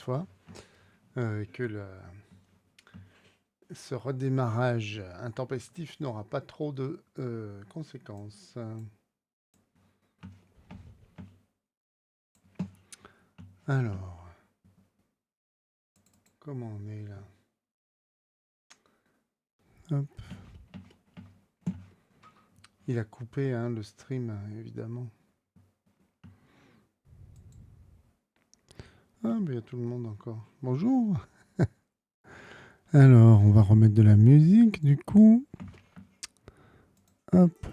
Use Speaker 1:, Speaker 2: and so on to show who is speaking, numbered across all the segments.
Speaker 1: fois, que ce redémarrage intempestif n'aura pas trop de conséquences. Alors, comment on est là? Hop. Il a coupé hein, le stream, évidemment. Ah, mais il y a tout le monde encore. Bonjour. Alors, on va remettre de la musique, du coup. Hop.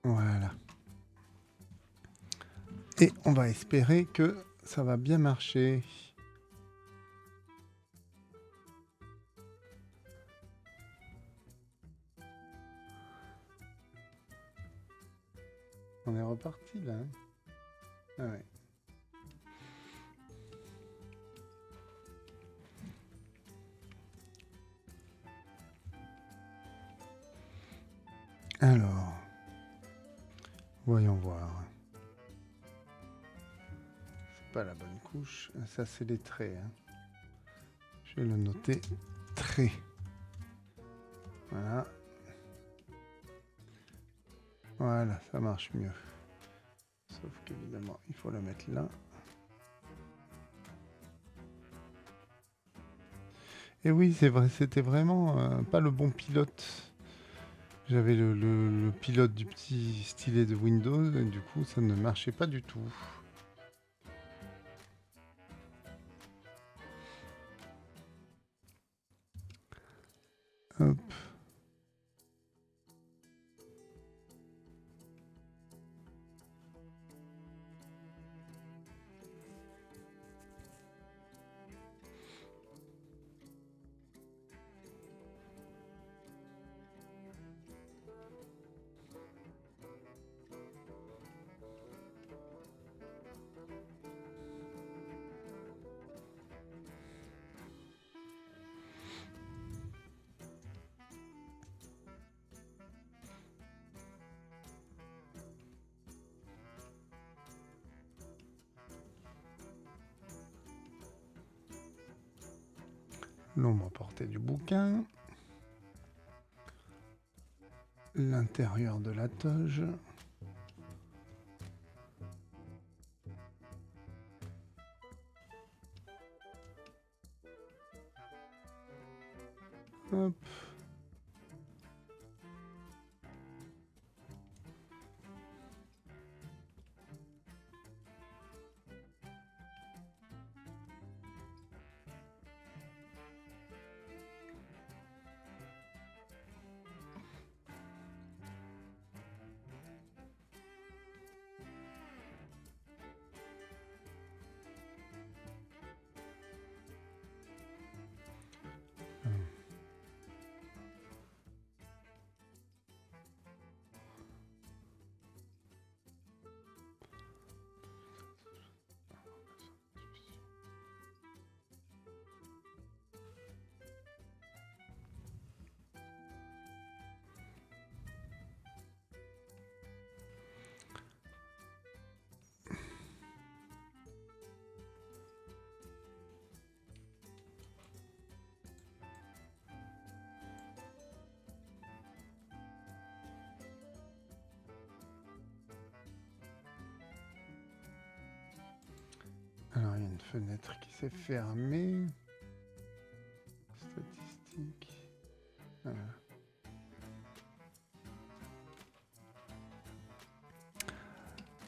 Speaker 1: Voilà. Et on va espérer que ça va bien marcher. On est reparti, là. Hein. Ah ouais. Alors, voyons voir. C'est pas la bonne couche. Ça, c'est les traits. Hein. Je vais le noter. Traits. Voilà. Voilà, ça marche mieux. Sauf qu'évidemment, il faut la mettre là. Et oui, c'est vrai, c'était vraiment pas le bon pilote. J'avais le pilote du petit stylet de Windows et du coup, ça ne marchait pas du tout. Hop. L'ombre portée du bouquin. L'intérieur de la toge. Hop. Alors, il y a une fenêtre qui s'est fermée. Statistiques. Voilà.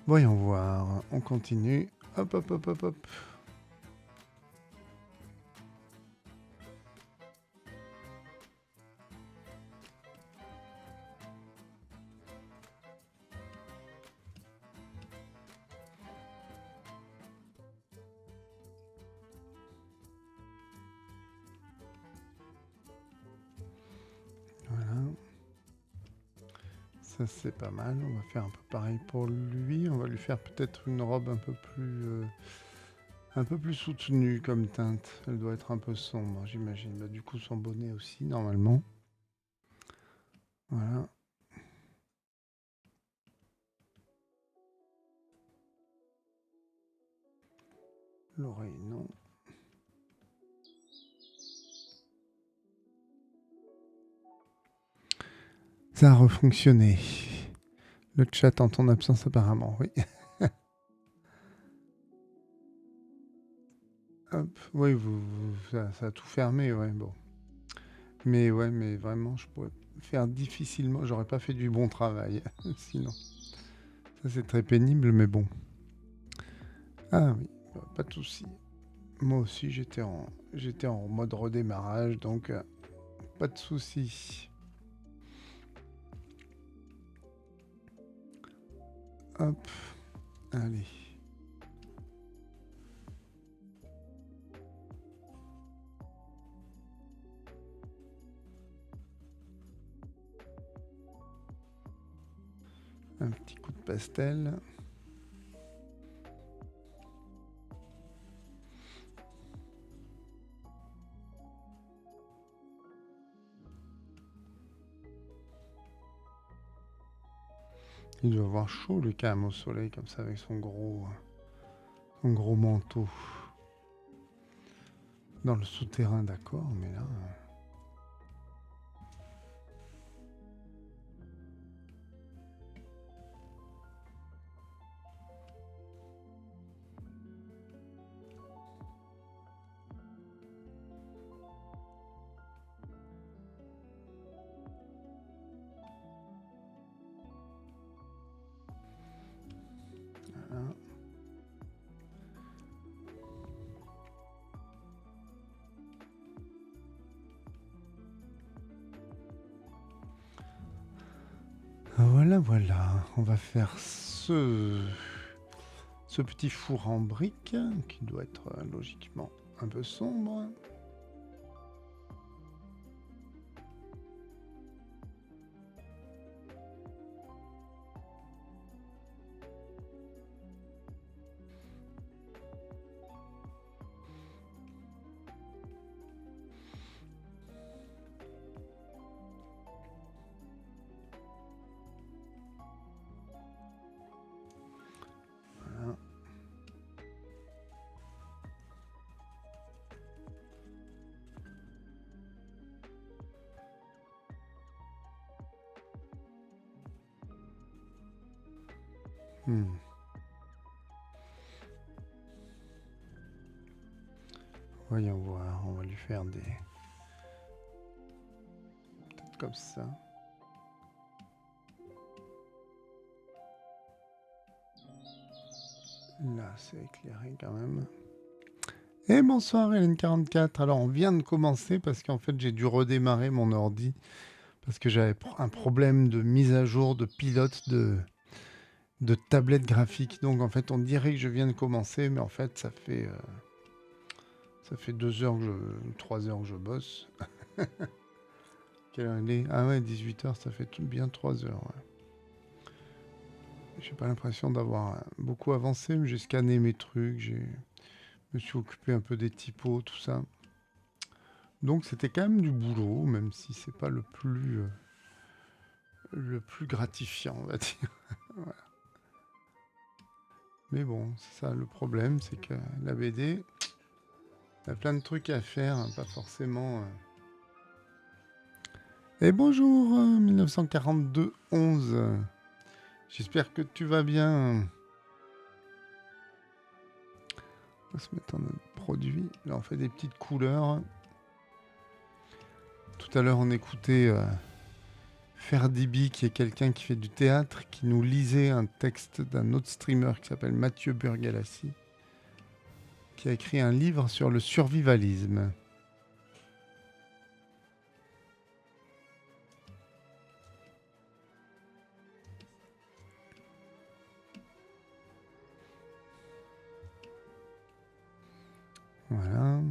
Speaker 1: Voyons voir. On continue. Hop, hop, hop, hop, hop. Voilà. Ça, c'est pas mal. On va faire un peu pareil pour lui. On va lui faire peut-être une robe un peu plus soutenue comme teinte. Elle doit être un peu sombre, j'imagine. Bah, du coup, son bonnet aussi, normalement. Voilà. L'oreille, non. Ça a refonctionné. Le chat en ton absence apparemment, oui. Hop, oui, ça a tout fermé, ouais, bon. Mais ouais, mais vraiment, je pourrais faire difficilement. J'aurais pas fait du bon travail, sinon. Ça, c'est très pénible, mais bon. Ah oui, bah, pas de souci. Moi aussi, j'étais en mode redémarrage, donc pas de souci. Hop, allez. Un petit coup de pastel. Il doit avoir chaud, le quand même, au soleil, comme ça, avec son gros manteau. Dans le souterrain, d'accord, mais là... Voilà. Voilà, voilà. On va faire ce petit four en briques, qui doit être logiquement un peu sombre. Voilà. Voyons voir, on va lui faire des... Peut-être comme ça. Là, c'est éclairé quand même. Et bonsoir Hélène44. Alors, on vient de commencer parce qu'en fait, j'ai dû redémarrer mon ordi parce que j'avais un problème de mise à jour, de pilote, de tablette graphique. Donc, en fait, on dirait que je viens de commencer, mais en fait, ça fait 2 heures 3 heures que je bosse. Quelle heure il est ? Ah ouais, 18 heures, ça fait bien 3 heures. Ouais. J'ai pas l'impression d'avoir beaucoup avancé, mais j'ai scanné mes trucs, je me suis occupé un peu des typos, tout ça. Donc c'était quand même du boulot, même si c'est pas le plus gratifiant, on va dire. Voilà. Mais bon, c'est ça le problème, c'est que la BD, il y a plein de trucs à faire, hein, pas forcément. Et bonjour 1942-11. J'espère que tu vas bien. On va se mettre en mode produit. Là, on fait des petites couleurs. Tout à l'heure, on écoutait Ferdibi, qui est quelqu'un qui fait du théâtre, qui nous lisait un texte d'un autre streamer qui s'appelle Mathieu Burgalassi, qui a écrit un livre sur le survivalisme. Voilà.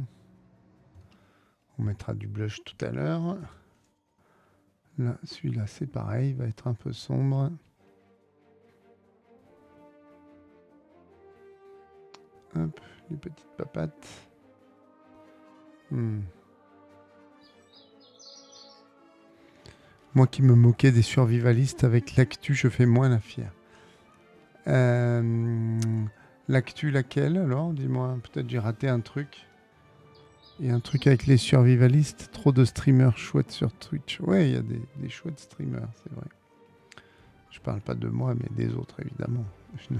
Speaker 1: On mettra du blush tout à l'heure. Là, celui-là, c'est pareil, il va être un peu sombre. Hop, les petites papates. Moi qui me moquais des survivalistes, avec l'actu, je fais moins la fière. L'actu laquelle alors? Dis-moi, peut-être j'ai raté un truc. Il y a un truc avec les survivalistes, trop de streamers chouettes sur Twitch. Ouais, il y a des chouettes streamers, c'est vrai. Je parle pas de moi, mais des autres, évidemment. Non.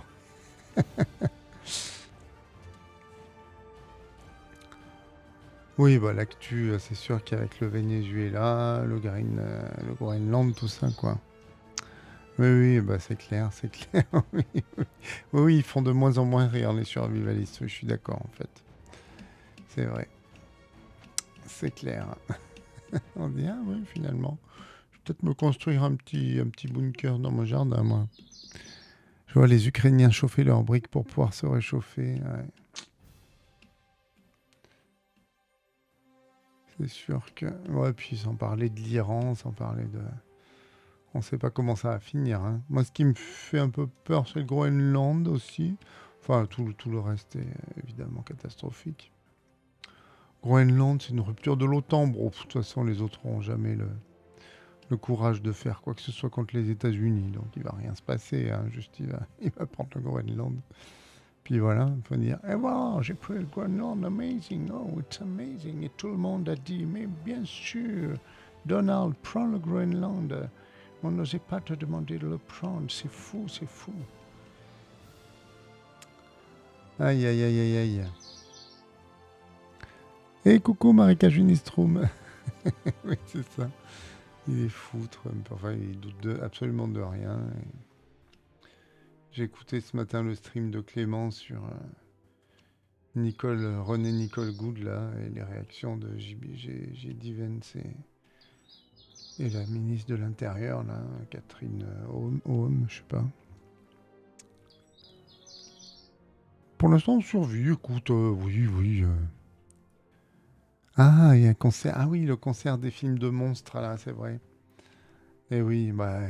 Speaker 1: Oui, bah l'actu, c'est sûr qu'avec le Venezuela, le Groenland, tout ça, quoi. Oui, oui, bah c'est clair, c'est clair. Oui, oui. Oui, oui, ils font de moins en moins rire les survivalistes. Oui, je suis d'accord, en fait. C'est vrai, c'est clair. On dit, ah oui, finalement, je vais peut-être me construire un petit bunker dans mon jardin, moi. Je vois les Ukrainiens chauffer leurs briques pour pouvoir se réchauffer. Ouais. C'est sûr que... Ouais, puis sans parler de l'Iran, sans parler de... On ne sait pas comment ça va finir. Hein. Moi, ce qui me fait un peu peur, c'est le Groenland aussi. Enfin, tout le reste est évidemment catastrophique. Groenland, c'est une rupture de l'OTAN. Bon, de toute façon, les autres n'auront jamais le courage de faire quoi que ce soit contre les États-Unis. Donc, il va rien se passer. Hein. Juste, il va prendre le Groenland. Puis voilà, il faut dire, eh voilà, j'ai pris le Groenland, amazing, oh, it's amazing. Et tout le monde a dit, mais bien sûr, Donald, prends le Groenland. On n'osait pas te demander de le prendre, c'est fou, c'est fou. Aïe, aïe, aïe, aïe, aïe. Et coucou Marika Junistrom. Oui, c'est ça. Il est fou, Trump. Enfin, il doute absolument de rien. J'ai écouté ce matin le stream de Clément sur René Nicole Good, là, et les réactions de J.D. Vance et la ministre de l'Intérieur, là, Catherine Home, je sais pas. Pour l'instant, on survit, écoute, oui, oui. Ah, il y a un concert. Ah oui, le concert des films de monstres, là, c'est vrai. Eh oui, bah,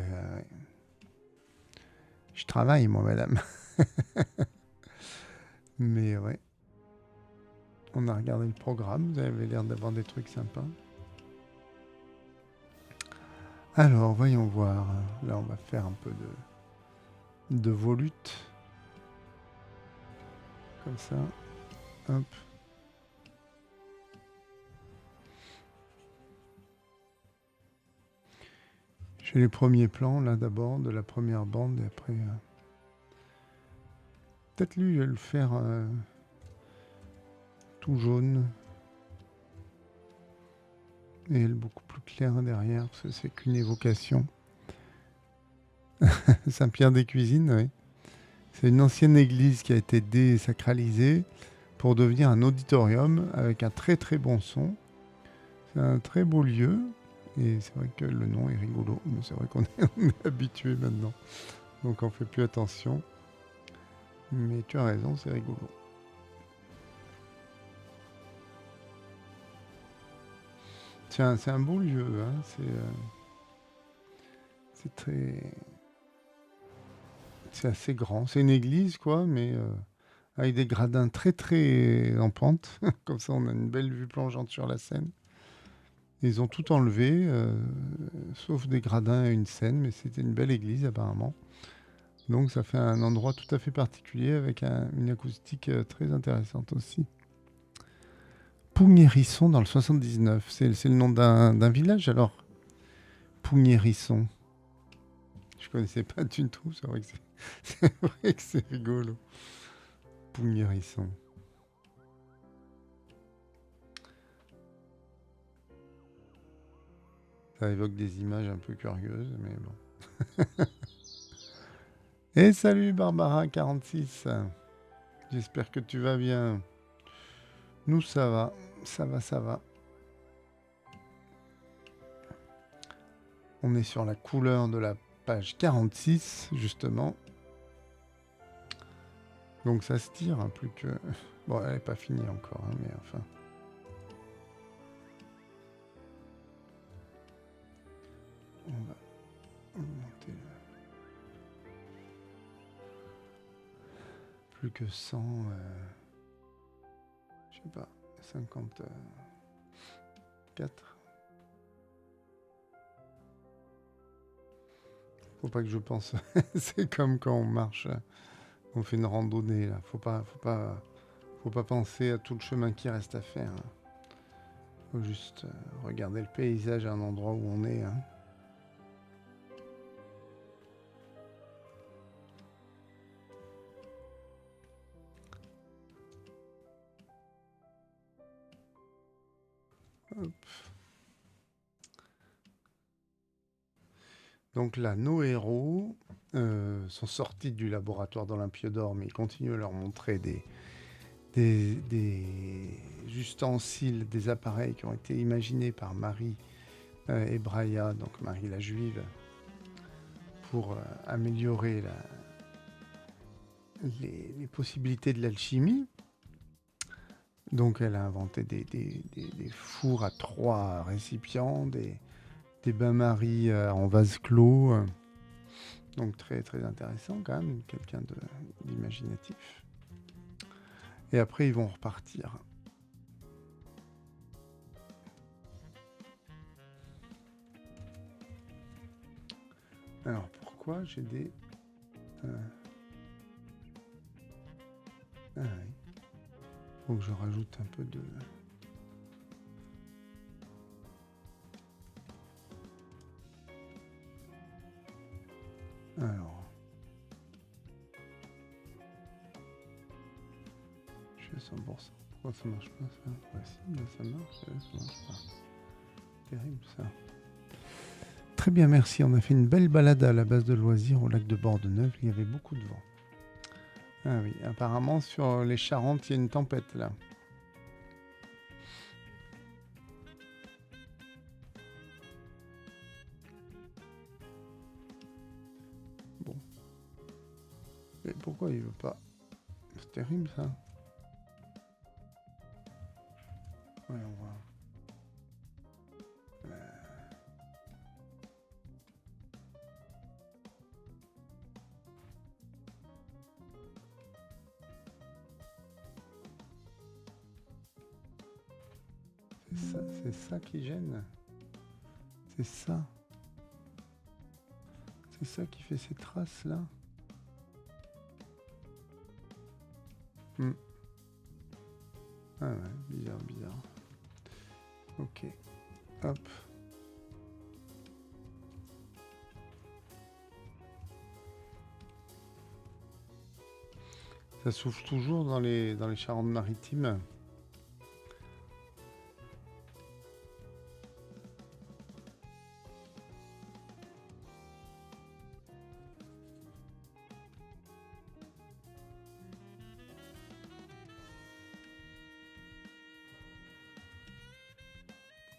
Speaker 1: je travaille, moi, madame. Mais ouais, on a regardé le programme, vous avez l'air d'avoir des trucs sympas. Alors, voyons voir. Là, on va faire un peu de volute. Comme ça. Hop. J'ai les premiers plans, là, d'abord, de la première bande, et après... Peut-être lui, je vais le faire tout jaune. Et elle beaucoup plus claire derrière, parce que c'est qu'une évocation. Saint-Pierre des Cuisines, oui. C'est une ancienne église qui a été désacralisée pour devenir un auditorium avec un très très bon son. C'est un très beau lieu. Et c'est vrai que le nom est rigolo. Mais c'est vrai qu'on est habitué maintenant. Donc on fait plus attention. Mais tu as raison, c'est rigolo. C'est un beau lieu. Hein. C'est très... C'est assez grand. C'est une église, quoi, mais avec des gradins très très en pente. Comme ça, on a une belle vue plongeante sur la Seine. Ils ont tout enlevé, sauf des gradins et une scène, mais c'était une belle église apparemment. Donc ça fait un endroit tout à fait particulier avec une acoustique très intéressante aussi. Pougnérisson dans le 79, c'est le nom d'un village alors? Pougnérisson. Je connaissais pas du tout, c'est vrai que c'est rigolo. Pougnérisson. Ça évoque des images un peu curieuses, mais bon. Et salut Barbara46. J'espère que tu vas bien. Nous, ça va. Ça va, ça va. On est sur la couleur de la page 46, justement. Donc ça se tire, hein, plus que... Bon, elle n'est pas finie encore, hein, mais enfin... On va augmenter plus que 100... Je sais pas, 54. Faut pas que je pense... C'est comme quand on marche On fait une randonnée là. Faut pas penser à tout le chemin qui reste à faire, hein. Faut juste regarder le paysage à un endroit où on est, hein. Hop. Donc là, nos héros sont sortis du laboratoire d'Olympiodore, mais ils continuent à leur montrer des ustensiles, des appareils qui ont été imaginés par Marie et Braia, donc Marie la Juive, pour améliorer les possibilités de l'alchimie. Donc elle a inventé des fours à 3 récipients, des bains-maries en vase clos. Donc très très intéressant quand même, quelqu'un d'imaginatif. Et après ils vont repartir. Alors pourquoi j'ai des... Ah oui. Faut que je rajoute un peu de... Alors... Je suis à 100%. Pourquoi ça marche pas ça? Bah si, là ça marche, là ça marche pas. Terrible ça. Très bien, merci. On a fait une belle balade à la base de loisirs au lac de Bordeneuve. Il y avait beaucoup de vent. Ah oui, apparemment sur les Charentes, il y a une tempête là. Bon. Mais pourquoi il veut pas? C'est terrible ça. Ouais, on va... C'est ça qui gêne. C'est ça. C'est ça qui fait ces traces là. Ah ouais, bizarre, bizarre. Ok. Hop. Ça souffle toujours dans les Charentes-Maritimes.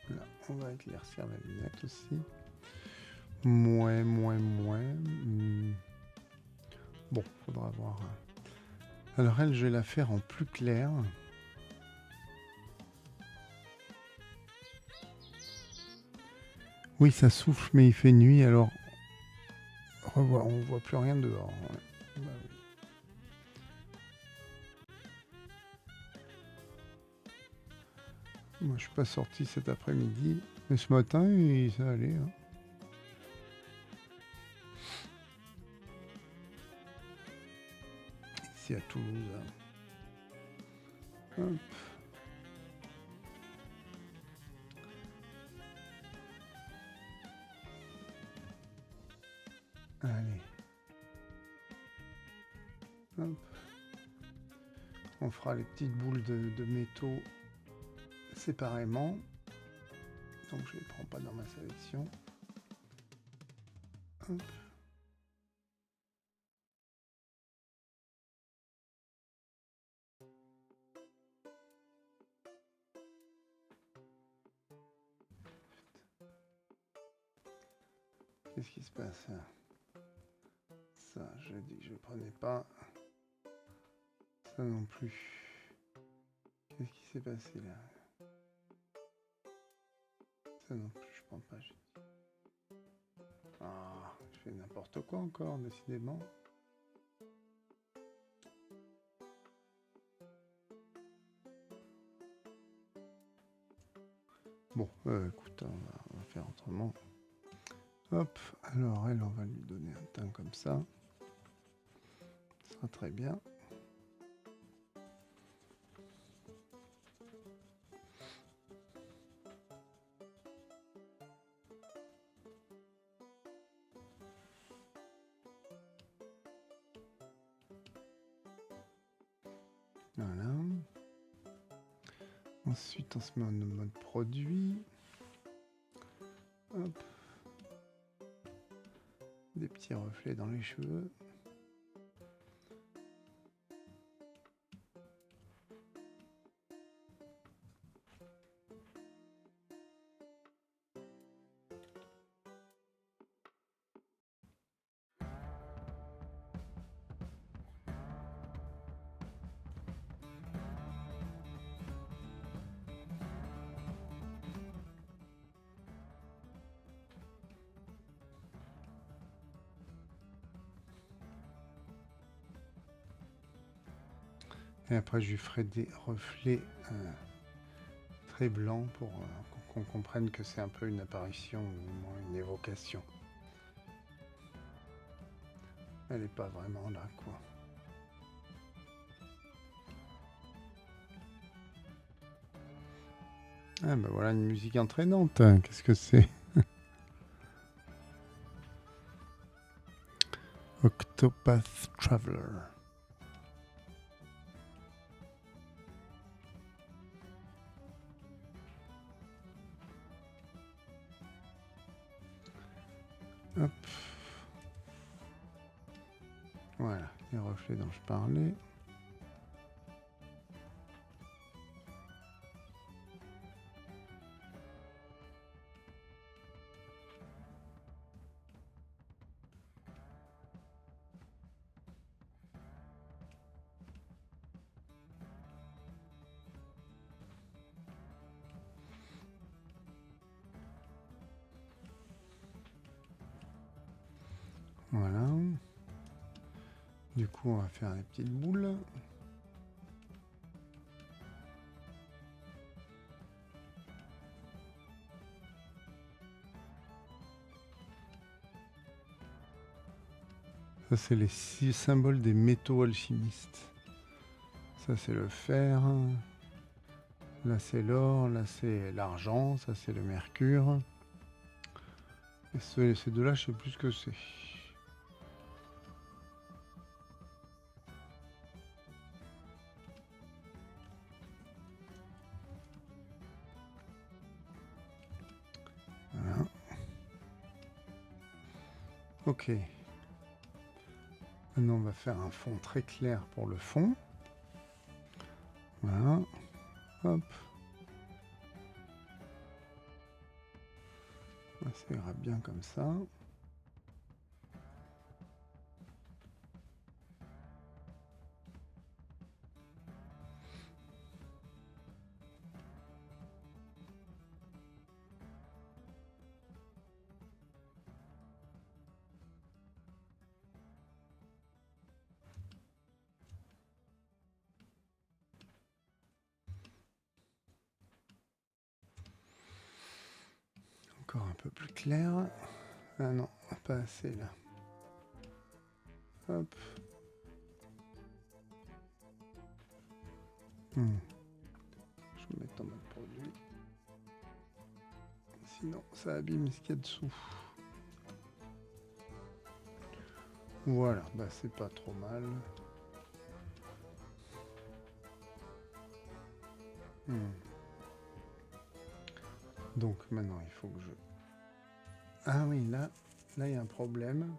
Speaker 1: Là, on va éclaircir la lunette aussi. Moins. Bon, faudra voir. Alors elle, je vais la faire en plus clair. Oui, ça souffle, mais il fait nuit, alors on voit plus rien dehors. Ouais. Bah oui. Moi, je suis pas sorti cet après-midi, mais ce matin, ça allait. Hein. Ici à Toulouse. Hop. Allez. Hop. On fera les petites boules de métaux séparément. Donc je ne les prends pas dans ma sélection. Hop. Qu'est-ce qui se passe là? Ça, je dis que je ne prenais pas. Ça non plus. Qu'est-ce qui s'est passé là? Ça non plus, je prends pas. Ah, je fais n'importe quoi encore, décidément. Bon, écoute, on va faire autrement. Hop, alors elle, on va lui donner un teint comme ça. sera très bien. Voilà. Ensuite, on se met en mode produit. Hop. Des petits reflets dans les cheveux. Et après, je lui ferai des reflets très blancs pour qu'on comprenne que c'est un peu une apparition ou au moins une évocation. Elle n'est pas vraiment là, quoi. Ah bah voilà une musique entraînante. Qu'est-ce que c'est? Octopath Traveler. Hop. Voilà, les reflets dont je parlais. Voilà. Du coup, on va faire des petites boules. Ça, c'est les 6 symboles des métaux alchimistes. Ça, c'est le fer. Là, c'est l'or. Là, c'est l'argent. Ça, c'est le mercure. Et ces deux-là, je sais plus ce que c'est. Voilà. Ok. Maintenant, on va faire un fond très clair pour le fond. Voilà. Hop. Ça ira bien comme ça. Encore un peu plus clair. Ah non, pas assez là. Hop. Je vais mettre en mode produit. Sinon, ça abîme ce qu'il y a dessous. Voilà, bah c'est pas trop mal. Donc maintenant, il faut que je... Ah oui, là, il y a un problème.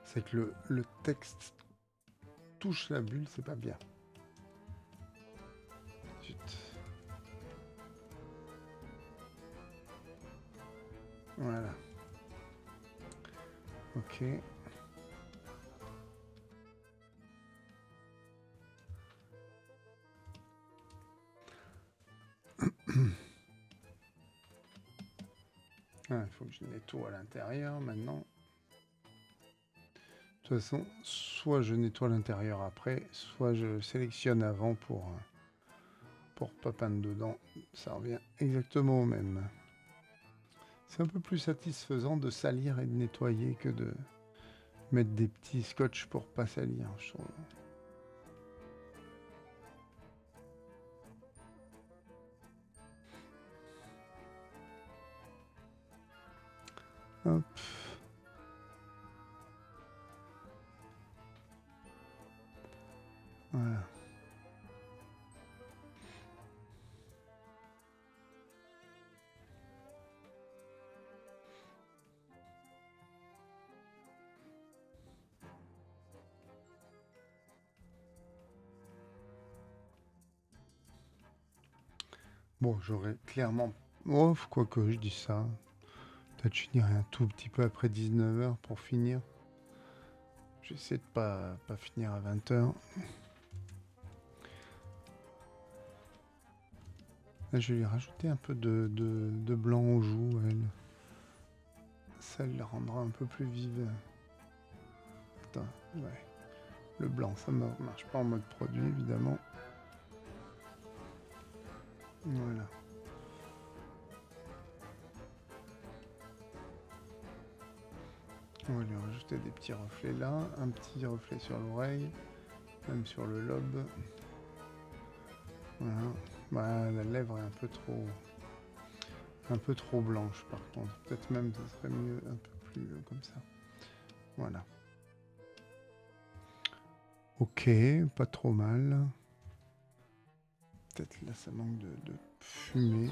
Speaker 1: C'est que le texte touche la bulle, c'est pas bien. Zut. Voilà. Ok. Il faut que je nettoie à l'intérieur maintenant. De toute façon, soit je nettoie l'intérieur après, soit je sélectionne avant pour pas peindre dedans. Ça revient exactement au même. C'est un peu plus satisfaisant de salir et de nettoyer que Mettre des petits scotch pour pas salir, je trouve. Hop. Voilà. Bon, j'aurais clairement... Oh, quoi que je dis ça. Peut-être je finirai un tout petit peu après 19h pour finir. J'essaie de pas finir à 20h. Là, je vais lui rajouter un peu de blanc aux joues, elle. Ça la rendra un peu plus vive. Attends, ouais. Le blanc, ça ne marche pas en mode produit, évidemment. Voilà. On va lui rajouter des petits reflets là, un petit reflet sur l'oreille, même sur le lobe. Voilà. Voilà, la lèvre est un peu trop blanche par contre. Peut-être même ça serait mieux un peu plus comme ça. Voilà. Ok, pas trop mal. Peut-être là ça manque de fumée.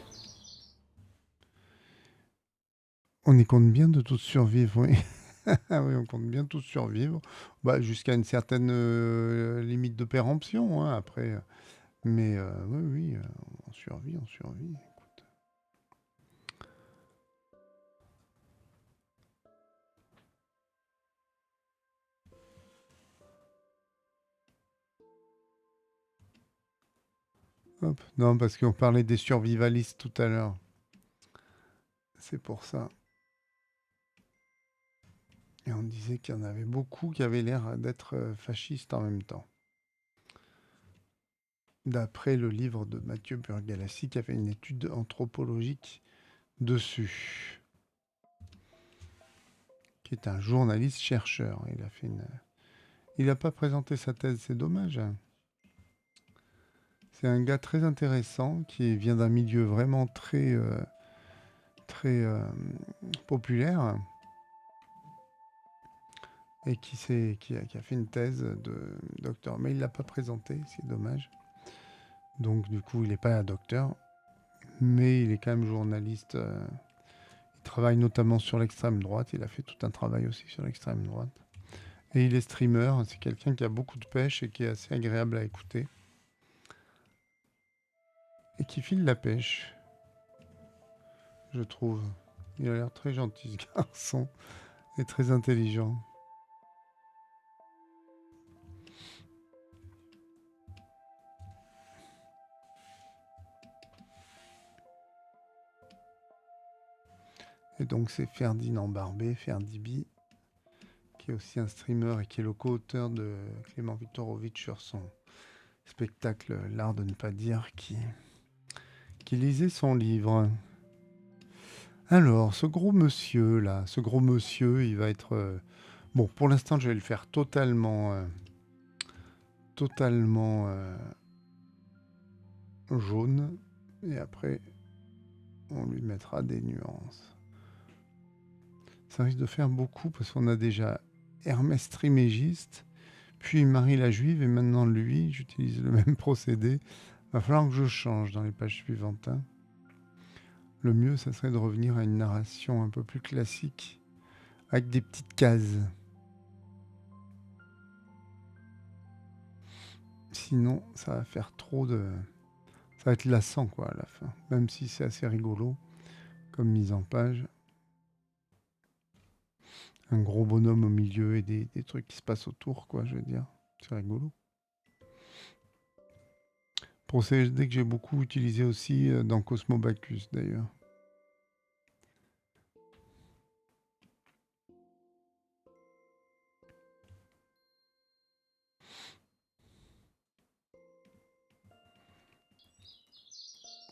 Speaker 1: On y compte bien de tous survivre, oui. Ah oui, on compte bien tous survivre. Bah, jusqu'à une certaine limite de péremption, hein, après. Mais oui, oui, on survit, on survit. Écoute. Hop. Non, parce qu'on parlait des survivalistes tout à l'heure. C'est pour ça. Et on disait qu'il y en avait beaucoup qui avaient l'air d'être fascistes en même temps. D'après le livre de Mathieu Burgalassi, qui a fait une étude anthropologique dessus, qui est un journaliste-chercheur. Il n'a pas présenté sa thèse, c'est dommage. C'est un gars très intéressant qui vient d'un milieu vraiment très populaire et qui a fait une thèse de docteur. Mais il ne l'a pas présenté, c'est dommage. Donc du coup, il n'est pas un docteur, mais il est quand même journaliste. Il travaille notamment sur l'extrême droite. Il a fait tout un travail aussi sur l'extrême droite. Et il est streamer. C'est quelqu'un qui a beaucoup de pêche et qui est assez agréable à écouter. Et qui file la pêche, je trouve. Il a l'air très gentil, ce garçon, et très intelligent. Et donc c'est Ferdinand Barbet, Ferdibi, qui est aussi un streamer et qui est le co-auteur de Clément Viktorovitch sur son spectacle L'art de ne pas dire, qui lisait son livre. Alors, ce gros monsieur là, il va être... bon, pour l'instant, je vais le faire totalement jaune. Et après, on lui mettra des nuances. Ça risque de faire beaucoup parce qu'on a déjà Hermès Trimégiste, puis Marie la Juive, et maintenant lui, j'utilise le même procédé. Va falloir que je change dans les pages suivantes. Hein. Le mieux, ça serait de revenir à une narration un peu plus classique, avec des petites cases. Sinon, ça va faire trop de... Ça va être lassant, quoi, à la fin. Même si c'est assez rigolo, comme mise en page. Un gros bonhomme au milieu et des trucs qui se passent autour, quoi, je veux dire. C'est rigolo. Procédé que j'ai beaucoup utilisé aussi dans Cosmo Bacchus, d'ailleurs.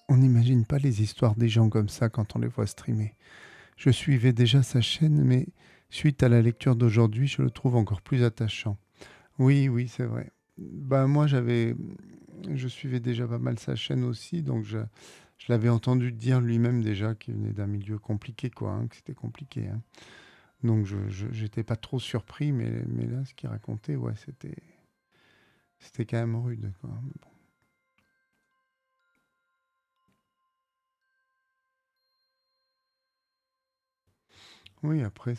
Speaker 1: On n'imagine pas les histoires des gens comme ça quand on les voit streamer. Je suivais déjà sa chaîne, mais Suite à la lecture d'aujourd'hui, je le trouve encore plus attachant. Oui, oui, c'est vrai. Bah, moi, je suivais déjà pas mal sa chaîne aussi, donc je l'avais entendu dire lui-même déjà qu'il venait d'un milieu compliqué, quoi, hein, que c'était compliqué, hein. Donc, j'étais pas trop surpris, mais là, ce qu'il racontait, ouais, c'était quand même rude, quoi. Bon. Oui, après,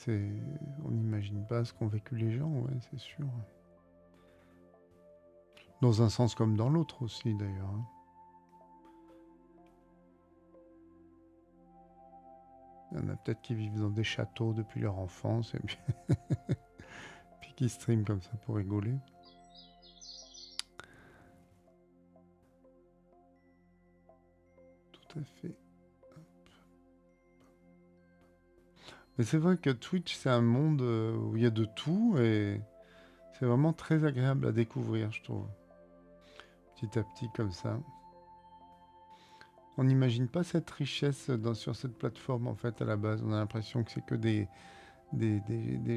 Speaker 1: on n'imagine pas ce qu'ont vécu les gens, ouais, c'est sûr. Dans un sens comme dans l'autre aussi, d'ailleurs, hein. Il y en a peut-être qui vivent dans des châteaux depuis leur enfance et puis qui streament comme ça pour rigoler. Tout à fait. Mais c'est vrai que Twitch, c'est un monde où il y a de tout et c'est vraiment très agréable à découvrir, je trouve. Petit à petit, comme ça. On n'imagine pas cette richesse sur cette plateforme, en fait, à la base. On a l'impression que c'est que des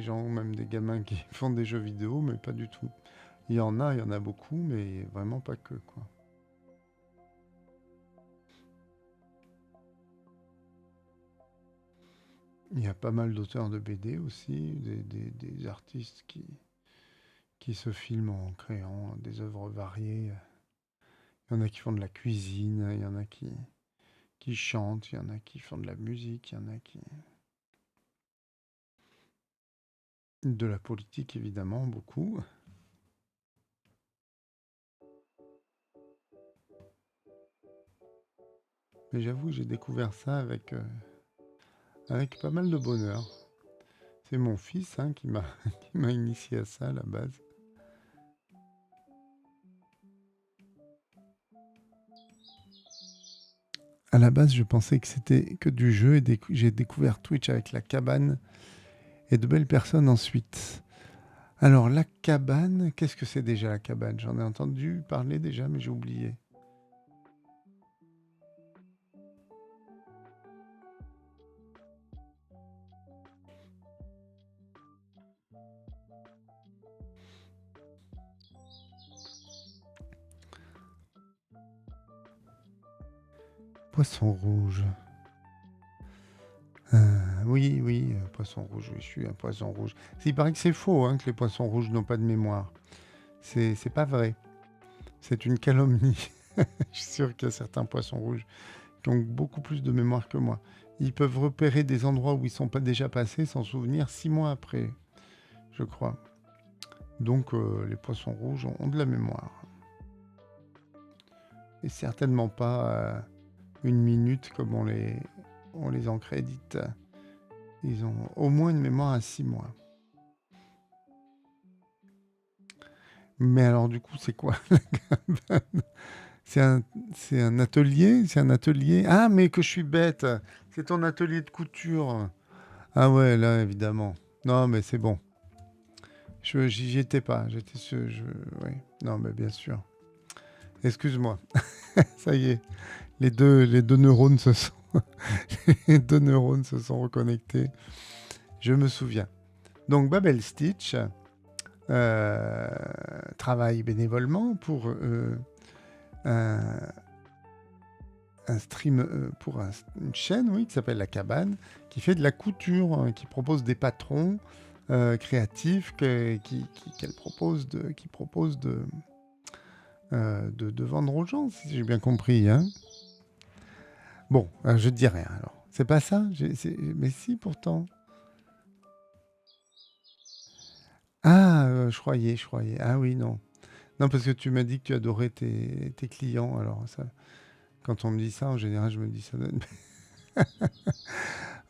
Speaker 1: gens, ou même des gamins qui font des jeux vidéo, mais pas du tout. Il y en a beaucoup, mais vraiment pas que, quoi. Il y a pas mal d'auteurs de BD aussi, des artistes qui se filment en créant des œuvres variées. Il y en a qui font de la cuisine, il y en a qui chantent, il y en a qui font de la musique, il y en a qui... De la politique, évidemment, beaucoup. Mais j'avoue, j'ai découvert ça avec pas mal de bonheur. C'est mon fils hein, qui m'a initié à ça à la base. À la base, je pensais que c'était que du jeu et j'ai découvert Twitch avec la cabane et de belles personnes ensuite. Alors, la cabane, qu'est-ce que c'est déjà la cabane? J'en ai entendu parler déjà, mais j'ai oublié. Poisson rouge. Oui, oui, poisson rouge, oui, je suis un poisson rouge. Il paraît que c'est faux, hein, que les poissons rouges n'ont pas de mémoire. C'est pas vrai. C'est une calomnie. Je suis sûr qu'il y a certains poissons rouges qui ont beaucoup plus de mémoire que moi. Ils peuvent repérer des endroits où ils sont pas déjà passés sans souvenir 6 mois après, je crois. Donc les poissons rouges ont de la mémoire. Et certainement pas une minute comme on les en crédite. Ils ont au moins une mémoire à 6 mois. Mais alors du coup, c'est quoi la cabane? C'est un, c'est un atelier? C'est un atelier? Ah, mais que je suis bête! C'est ton atelier de couture. Ah ouais, là, évidemment. Non, mais c'est bon. J'y étais pas. J'étais sûr. Oui. Non, mais bien sûr. Excuse-moi. Ça y est. Les deux neurones se sont... les deux neurones se sont reconnectés. Je me souviens. Donc, Babel Stitch euh, travaille bénévolement pour un, un stream, pour une chaîne, oui, qui s'appelle La Cabane, qui fait de la couture, hein, qui propose des patrons créatifs qui propose de vendre aux gens, si j'ai bien compris. Hein. Bon, je te dis rien alors. C'est pas ça mais si pourtant. Ah, je croyais. Ah oui, non. Non, parce que tu m'as dit que tu adorais tes clients. Alors, ça, quand on me dit ça, en général, je me dis ça donne...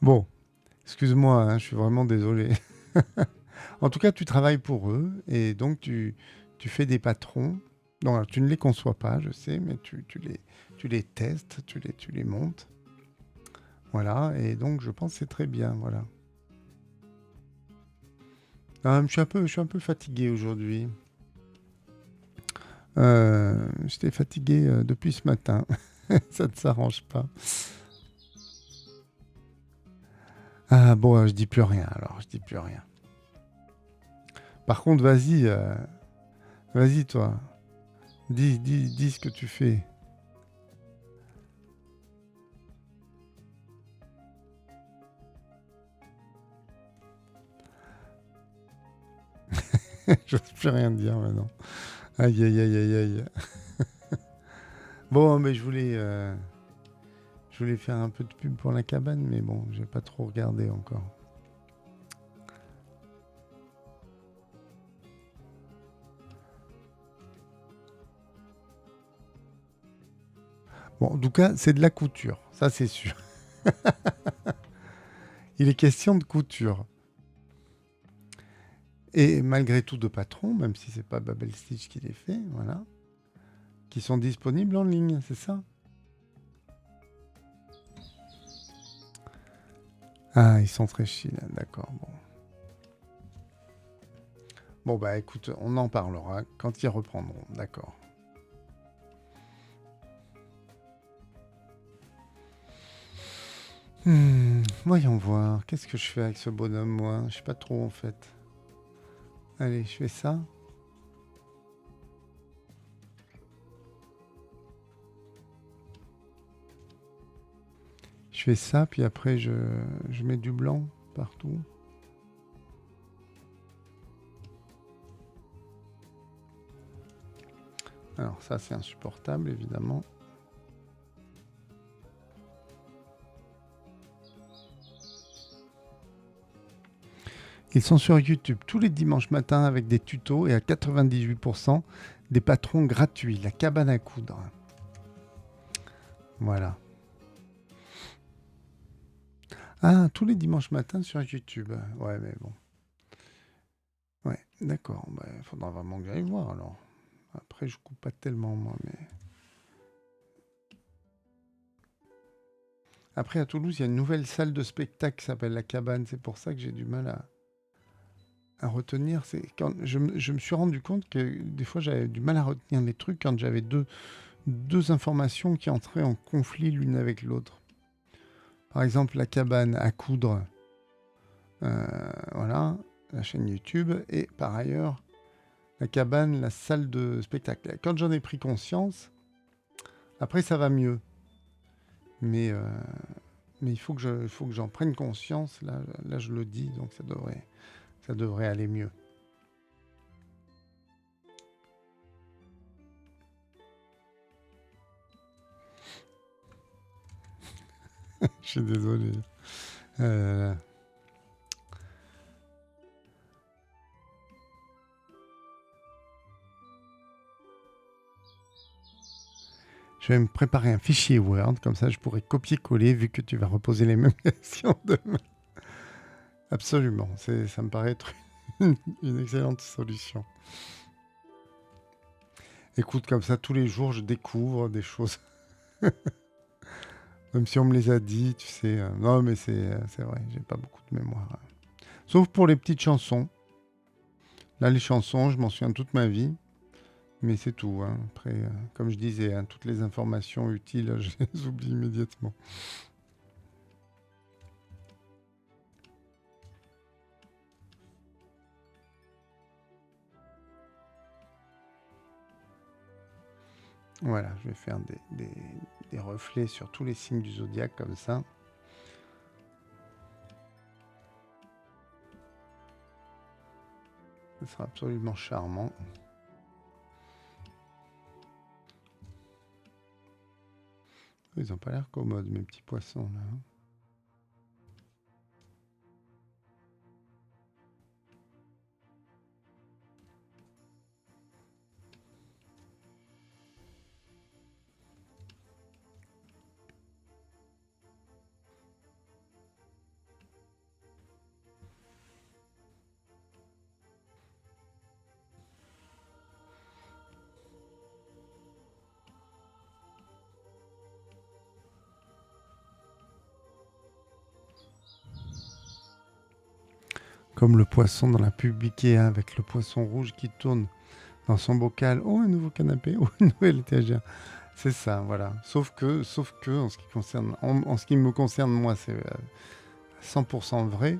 Speaker 1: Bon, excuse-moi, hein, je suis vraiment désolé. En tout cas, tu travailles pour eux et donc tu fais des patrons. Non, alors, tu ne les conçois pas, je sais, mais tu les testes, tu les montes. Voilà, et donc je pense que c'est très bien, voilà. Je suis un peu fatigué aujourd'hui. J'étais fatigué depuis ce matin. Ça ne s'arrange pas. Ah bon, je dis plus rien alors, je dis plus rien. Par contre, vas-y, vas-y toi, dis ce que tu fais. J'ose plus rien dire maintenant. Aïe, aïe, aïe, aïe, aïe. Bon, mais je voulais faire un peu de pub pour la cabane, mais bon, j'ai pas trop regardé encore. Bon, en tout cas, c'est de la couture, ça c'est sûr. Il est question de couture. Et malgré tout, de patrons, même si c'est pas Babel Stitch qui les fait, voilà, qui sont disponibles en ligne, c'est ça? Ah, ils sont très chill, d'accord, bon. Bon, bah écoute, on en parlera quand ils reprendront, d'accord. Voyons voir, qu'est-ce que je fais avec ce bonhomme, moi? Je sais pas trop, en fait. Allez, je fais ça. Je fais ça, puis après, je mets du blanc partout. Alors ça, c'est insupportable, évidemment. Ils sont sur YouTube tous les dimanches matins avec des tutos et à 98% des patrons gratuits. La cabane à coudre. Voilà. Ah, tous les dimanches matins sur YouTube. Ouais, mais bon. Ouais, d'accord. Bah, faudra vraiment que j'aille voir alors. Après, je coupe pas tellement, moi, mais... Après, à Toulouse, il y a une nouvelle salle de spectacle qui s'appelle La Cabane. C'est pour ça que j'ai du mal à retenir. C'est quand je me suis rendu compte que des fois, j'avais du mal à retenir les trucs quand j'avais deux informations qui entraient en conflit l'une avec l'autre. Par exemple, La Cabane à coudre. Voilà, la chaîne YouTube. Et par ailleurs, La Cabane, la salle de spectacle. Quand j'en ai pris conscience, après, ça va mieux. Mais il faut que j'en prenne conscience. Là, je le dis, donc ça devrait aller mieux. Je suis désolé. Euh, je vais me préparer un fichier Word, comme ça je pourrai copier-coller vu que tu vas reposer les mêmes questions demain. Absolument, ça me paraît être une excellente solution. Écoute, comme ça, tous les jours, je découvre des choses. Même si on me les a dit, tu sais. Non, mais c'est vrai, j'ai pas beaucoup de mémoire. Sauf pour les petites chansons. Là, les chansons, je m'en souviens toute ma vie. Mais c'est tout. Hein. Après, comme je disais, hein, toutes les informations utiles, je les oublie immédiatement. Voilà, je vais faire des reflets sur tous les signes du zodiaque comme ça. Ce sera absolument charmant. Ils n'ont pas l'air commodes, mes petits poissons, là. Comme le poisson dans la pub Ikea avec le poisson rouge qui tourne dans son bocal. Oh, un nouveau canapé, oh, une nouvelle étagère. C'est ça, voilà. Sauf que en ce qui me concerne, moi, c'est 100% vrai,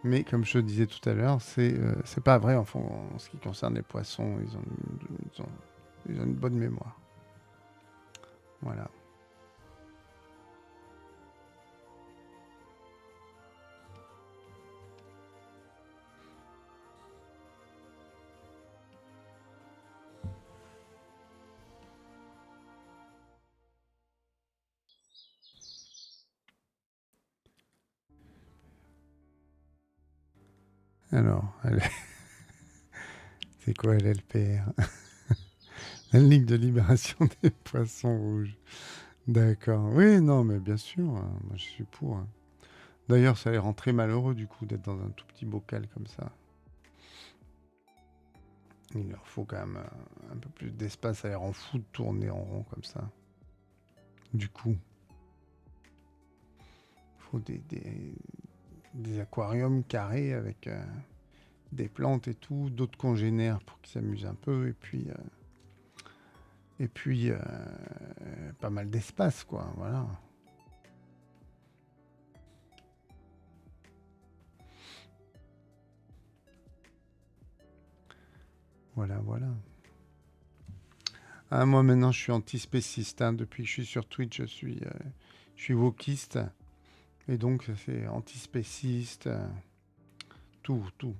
Speaker 1: mais comme je te disais tout à l'heure, c'est pas vrai en ce qui concerne les poissons. Ils ont une bonne mémoire. Voilà. Alors, c'est quoi l'LPR? La Ligue de libération des poissons rouges. D'accord. Oui, non, mais bien sûr, moi je suis pour, hein. D'ailleurs, ça les rend très malheureux du coup d'être dans un tout petit bocal comme ça. Il leur faut quand même un peu plus d'espace, ça les rend fous de tourner en rond comme ça. Du coup, il faut des aquariums carrés avec des plantes et tout, d'autres congénères pour qu'ils s'amusent un peu, et puis pas mal d'espace, quoi, voilà. Voilà, voilà. Ah, moi maintenant je suis antispéciste, hein. Depuis que je suis sur Twitch, je suis wokiste. Et donc ça fait antispéciste, tout, tout.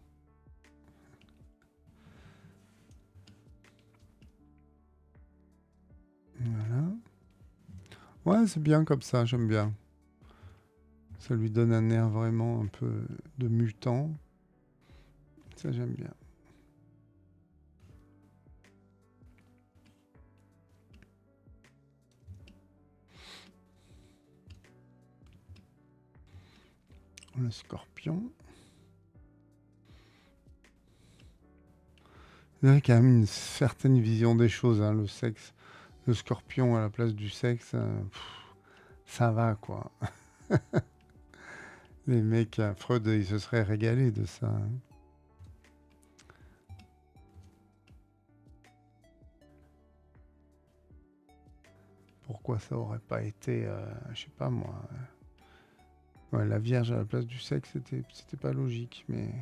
Speaker 1: Voilà. Ouais, c'est bien comme ça, j'aime bien. Ça lui donne un air vraiment un peu de mutant. Ça, j'aime bien. Le scorpion. Il y a quand même une certaine vision des choses, hein, le sexe. Le scorpion à la place du sexe, ça va, quoi. Les mecs, Freud, ils se seraient régalés de ça, hein. Pourquoi ça aurait pas été, je sais pas moi. Ouais, la Vierge à la place du sexe, c'était pas logique, mais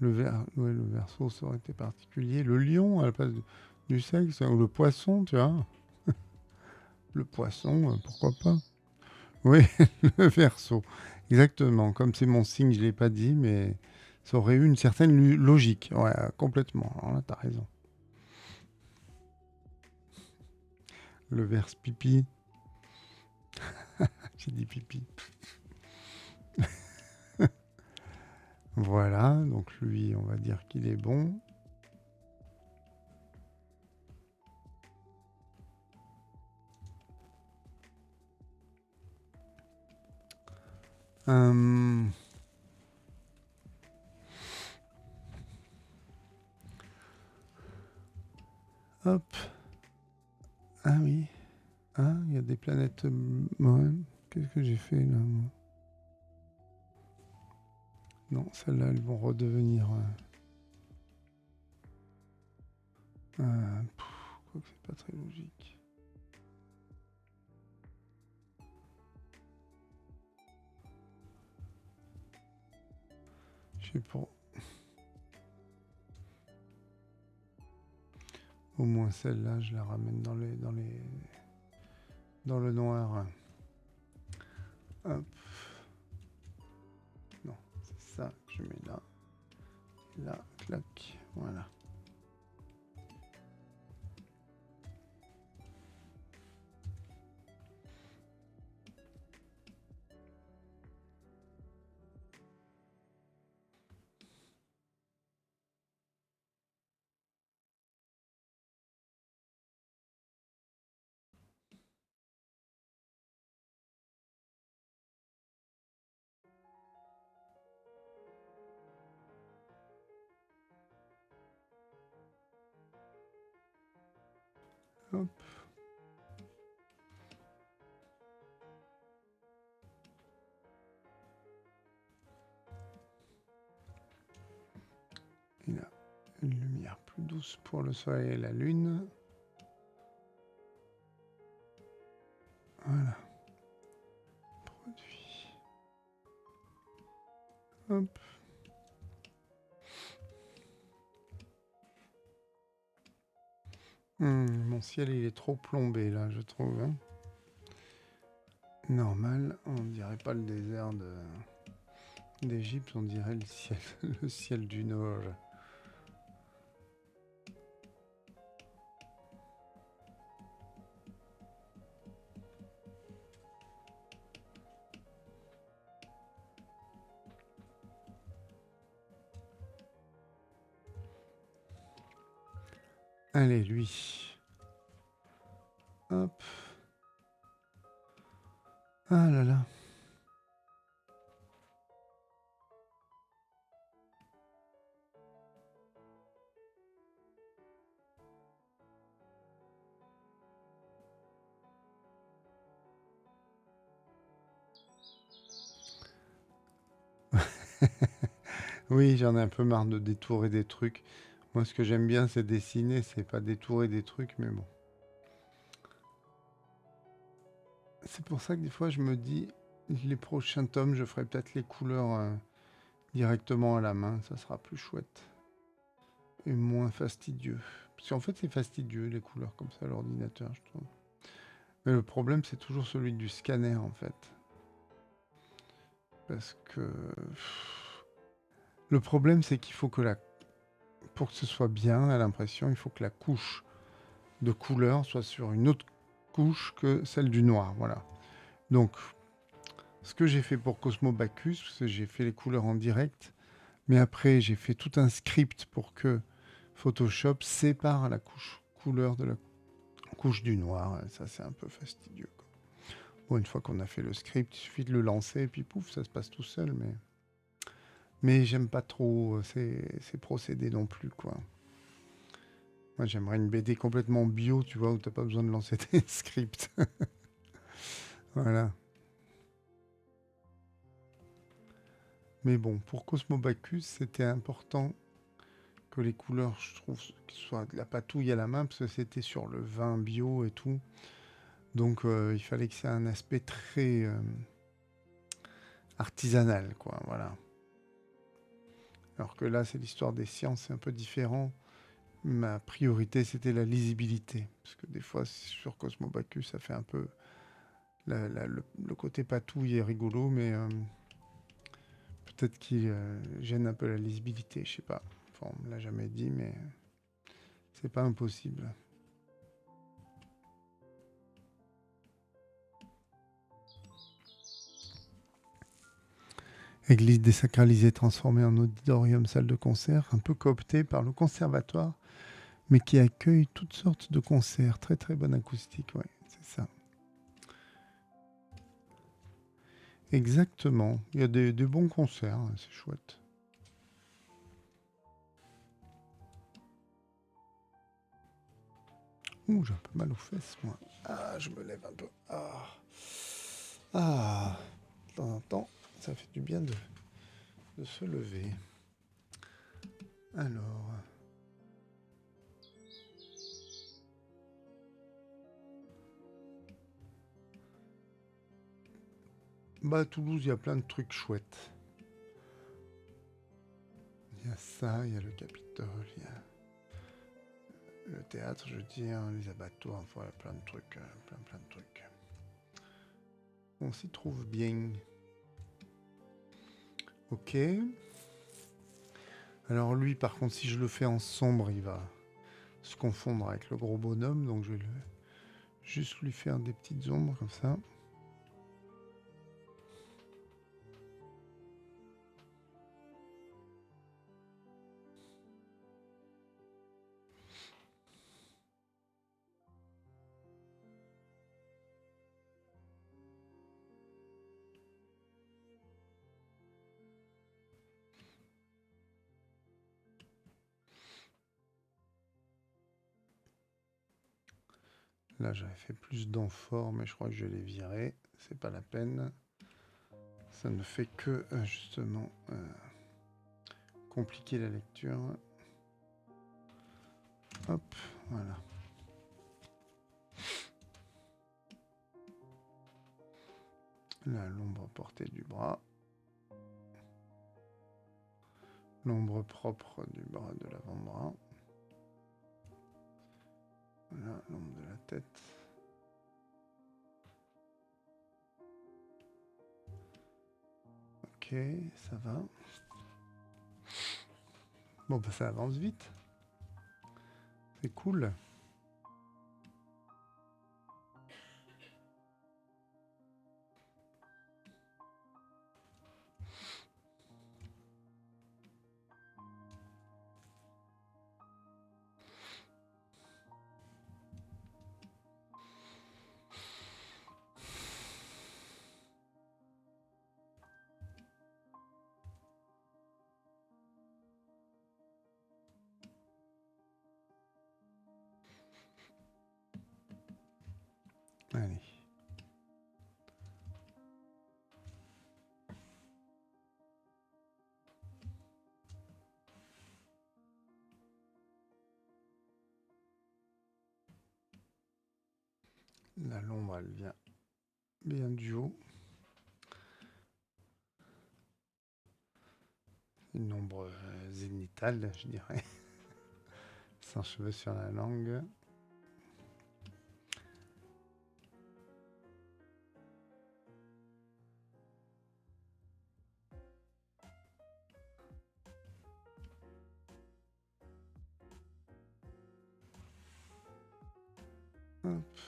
Speaker 1: ouais, le Verseau, ça aurait été particulier. Le lion à la place du sexe, ou le poisson, tu vois. Le poisson, pourquoi pas. Oui, le Verseau, exactement. Comme c'est mon signe, je l'ai pas dit, mais ça aurait eu une certaine logique. Ouais, complètement. Alors là, t'as raison. Le verse pipi. J'ai dit pipi. Voilà, donc lui, on va dire qu'il est bon. Hum, hop. Ah oui. Ah, il y a des planètes. Ouais. Qu'est-ce que j'ai fait là, moi? Non, celles-là, elles vont redevenir. Quoi que c'est pas très logique. Je sais pas. Au moins celle-là, je la ramène dans le noir. Hop. Non, c'est ça que je mets là. Là, clac. Voilà. Hop. Et là, une lumière plus douce pour le soleil et la lune. Voilà. Hop. Mon ciel, il est trop plombé, là, je trouve. Hein. Normal, on dirait pas le désert d'Égypte, on dirait le ciel, le ciel du Nord. Allez, lui. Hop. Ah là là. Oui, j'en ai un peu marre de détourer des trucs. Moi, ce que j'aime bien, c'est dessiner, c'est pas détourer des trucs, mais bon. C'est pour ça que des fois, je me dis, les prochains tomes, je ferai peut-être les couleurs directement à la main, ça sera plus chouette. Et moins fastidieux. Parce qu'en fait, c'est fastidieux, les couleurs comme ça à l'ordinateur, je trouve. Mais le problème, c'est toujours celui du scanner, en fait. Parce que... Le problème, c'est qu'il faut que pour que ce soit bien à l'impression, il faut que la couche de couleur soit sur une autre couche que celle du noir. Voilà. Donc, ce que j'ai fait pour Cosmo Bacchus, c'est que j'ai fait les couleurs en direct, mais après, j'ai fait tout un script pour que Photoshop sépare la couche couleur de la couche du noir. Et ça, c'est un peu fastidieux, quoi. Bon, une fois qu'on a fait le script, il suffit de le lancer et puis pouf, ça se passe tout seul. Mais j'aime pas trop ces procédés non plus, quoi. Moi, j'aimerais une BD complètement bio, tu vois, où t'as pas besoin de lancer tes scripts. Voilà. Mais bon, pour Cosmo Bacchus, c'était important que les couleurs, je trouve, qu'ils soient de la patouille à la main, parce que c'était sur le vin bio et tout. Donc, il fallait que c'est un aspect très artisanal, quoi. Voilà. Alors que là, c'est l'histoire des sciences, c'est un peu différent. Ma priorité, c'était la lisibilité. Parce que des fois, sur Cosmo Bacchus, ça fait un peu... le côté patouille est rigolo, mais peut-être qu'il gêne un peu la lisibilité, je sais pas. Enfin, on me l'a jamais dit, mais c'est pas impossible. Église désacralisée transformée en auditorium, salle de concert, un peu cooptée par le conservatoire, mais qui accueille toutes sortes de concerts. Très très bonne acoustique, ouais, c'est ça. Exactement. Il y a des bons concerts, hein, c'est chouette. Ouh, j'ai un peu mal aux fesses, moi. Ah, je me lève un peu. Ah, ah. De temps en temps, ça fait du bien de se lever. Alors, bah à Toulouse, il y a plein de trucs chouettes. Il y a ça, il y a le Capitole, il y a le théâtre, je veux dire, les abattoirs, enfin, il y a plein de trucs, plein de trucs. On s'y trouve bien. Ok. Alors lui, par contre, si je le fais en sombre, il va se confondre avec le gros bonhomme, donc je vais juste lui faire des petites ombres comme ça. Là, j'avais fait plus d'amphores, mais je crois que je les virer. C'est pas la peine. Ça ne fait que, justement, compliquer la lecture. Hop, voilà. Là, l'ombre portée du bras. l'ombre propre du bras de l'avant-bras. Voilà, l'ombre de la tête. Ok, ça va. Bon, bah ça avance vite. C'est cool. Allez. Là, l'ombre, elle vient bien du haut. Une ombre zénithale, je dirais. Sans cheveux sur la langue. Hop.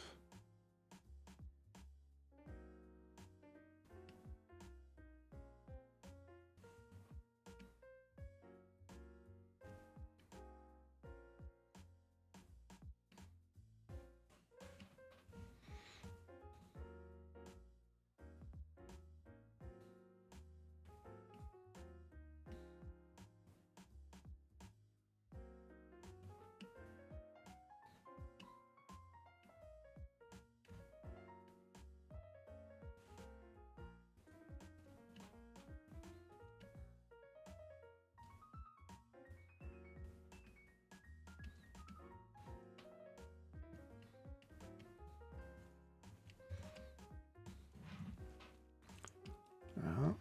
Speaker 1: Voilà.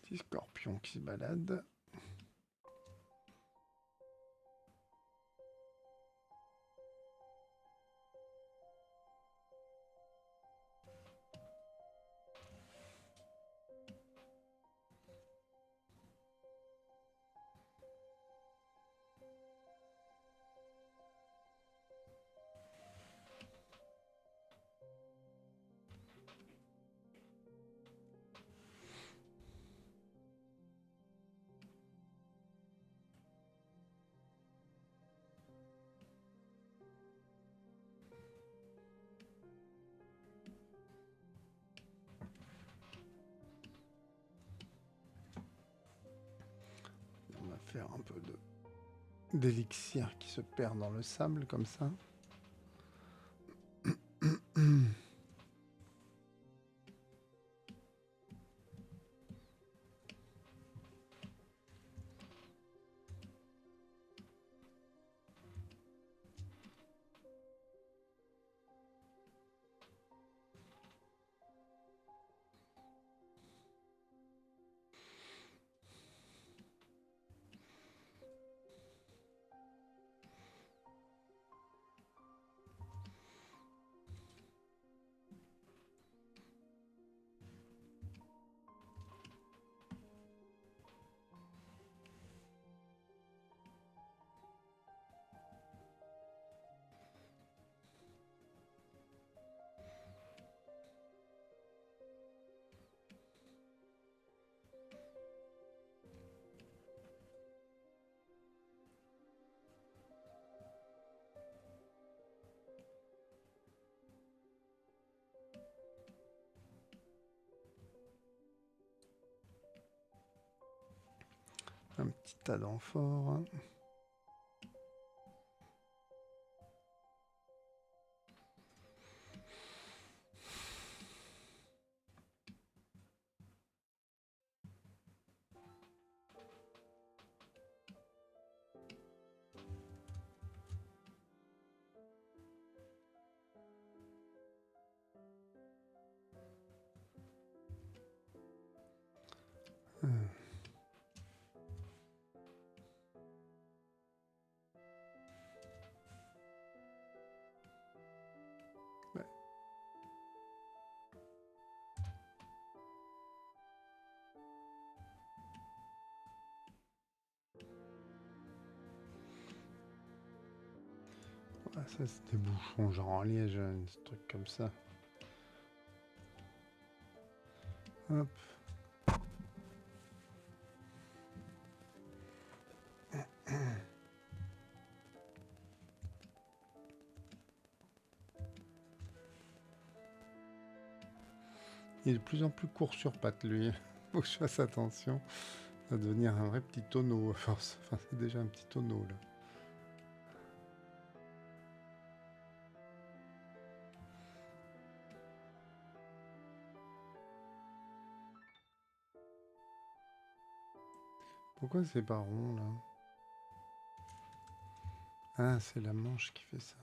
Speaker 1: Petit scorpion qui se balade. On va faire un peu d'élixir qui se perd dans le sable comme ça. Un petit tas d'amphores. Ouais. Ah, ça, c'est des bouchons genre en liège, un truc comme ça. Hop. Il est de plus en plus court sur pattes, lui. Faut que je fasse attention. Ça va devenir un vrai petit tonneau à force. Enfin, c'est déjà un petit tonneau, là. Pourquoi c'est pas rond, là? Ah, c'est la manche qui fait ça.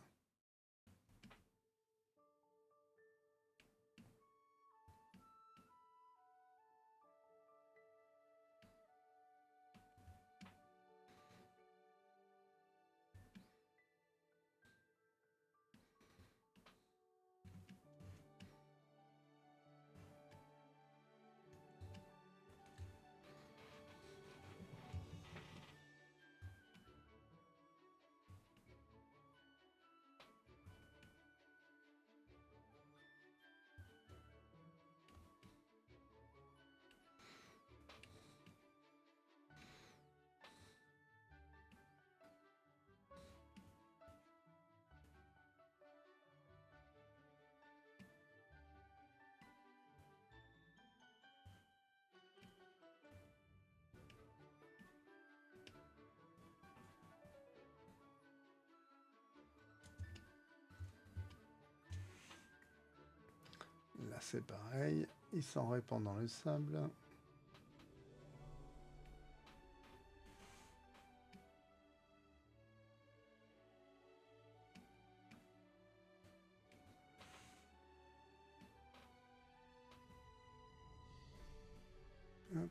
Speaker 1: Là, c'est pareil. Il s'en répand dans le sable. Hop.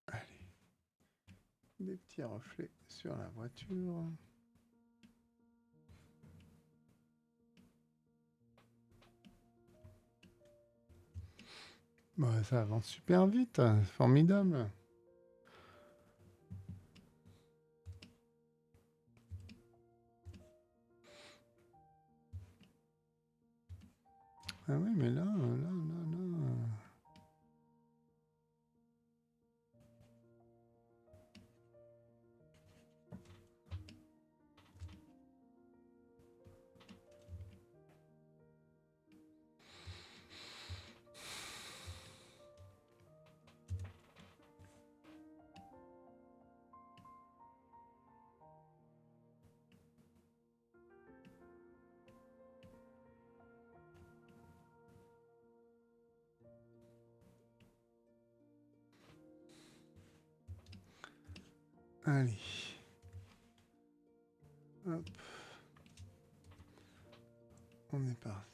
Speaker 1: Allez. Des petits reflets sur la voiture. Bah, ça avance super vite, c'est formidable. Ah oui, mais là. Allez, hop, on est parti.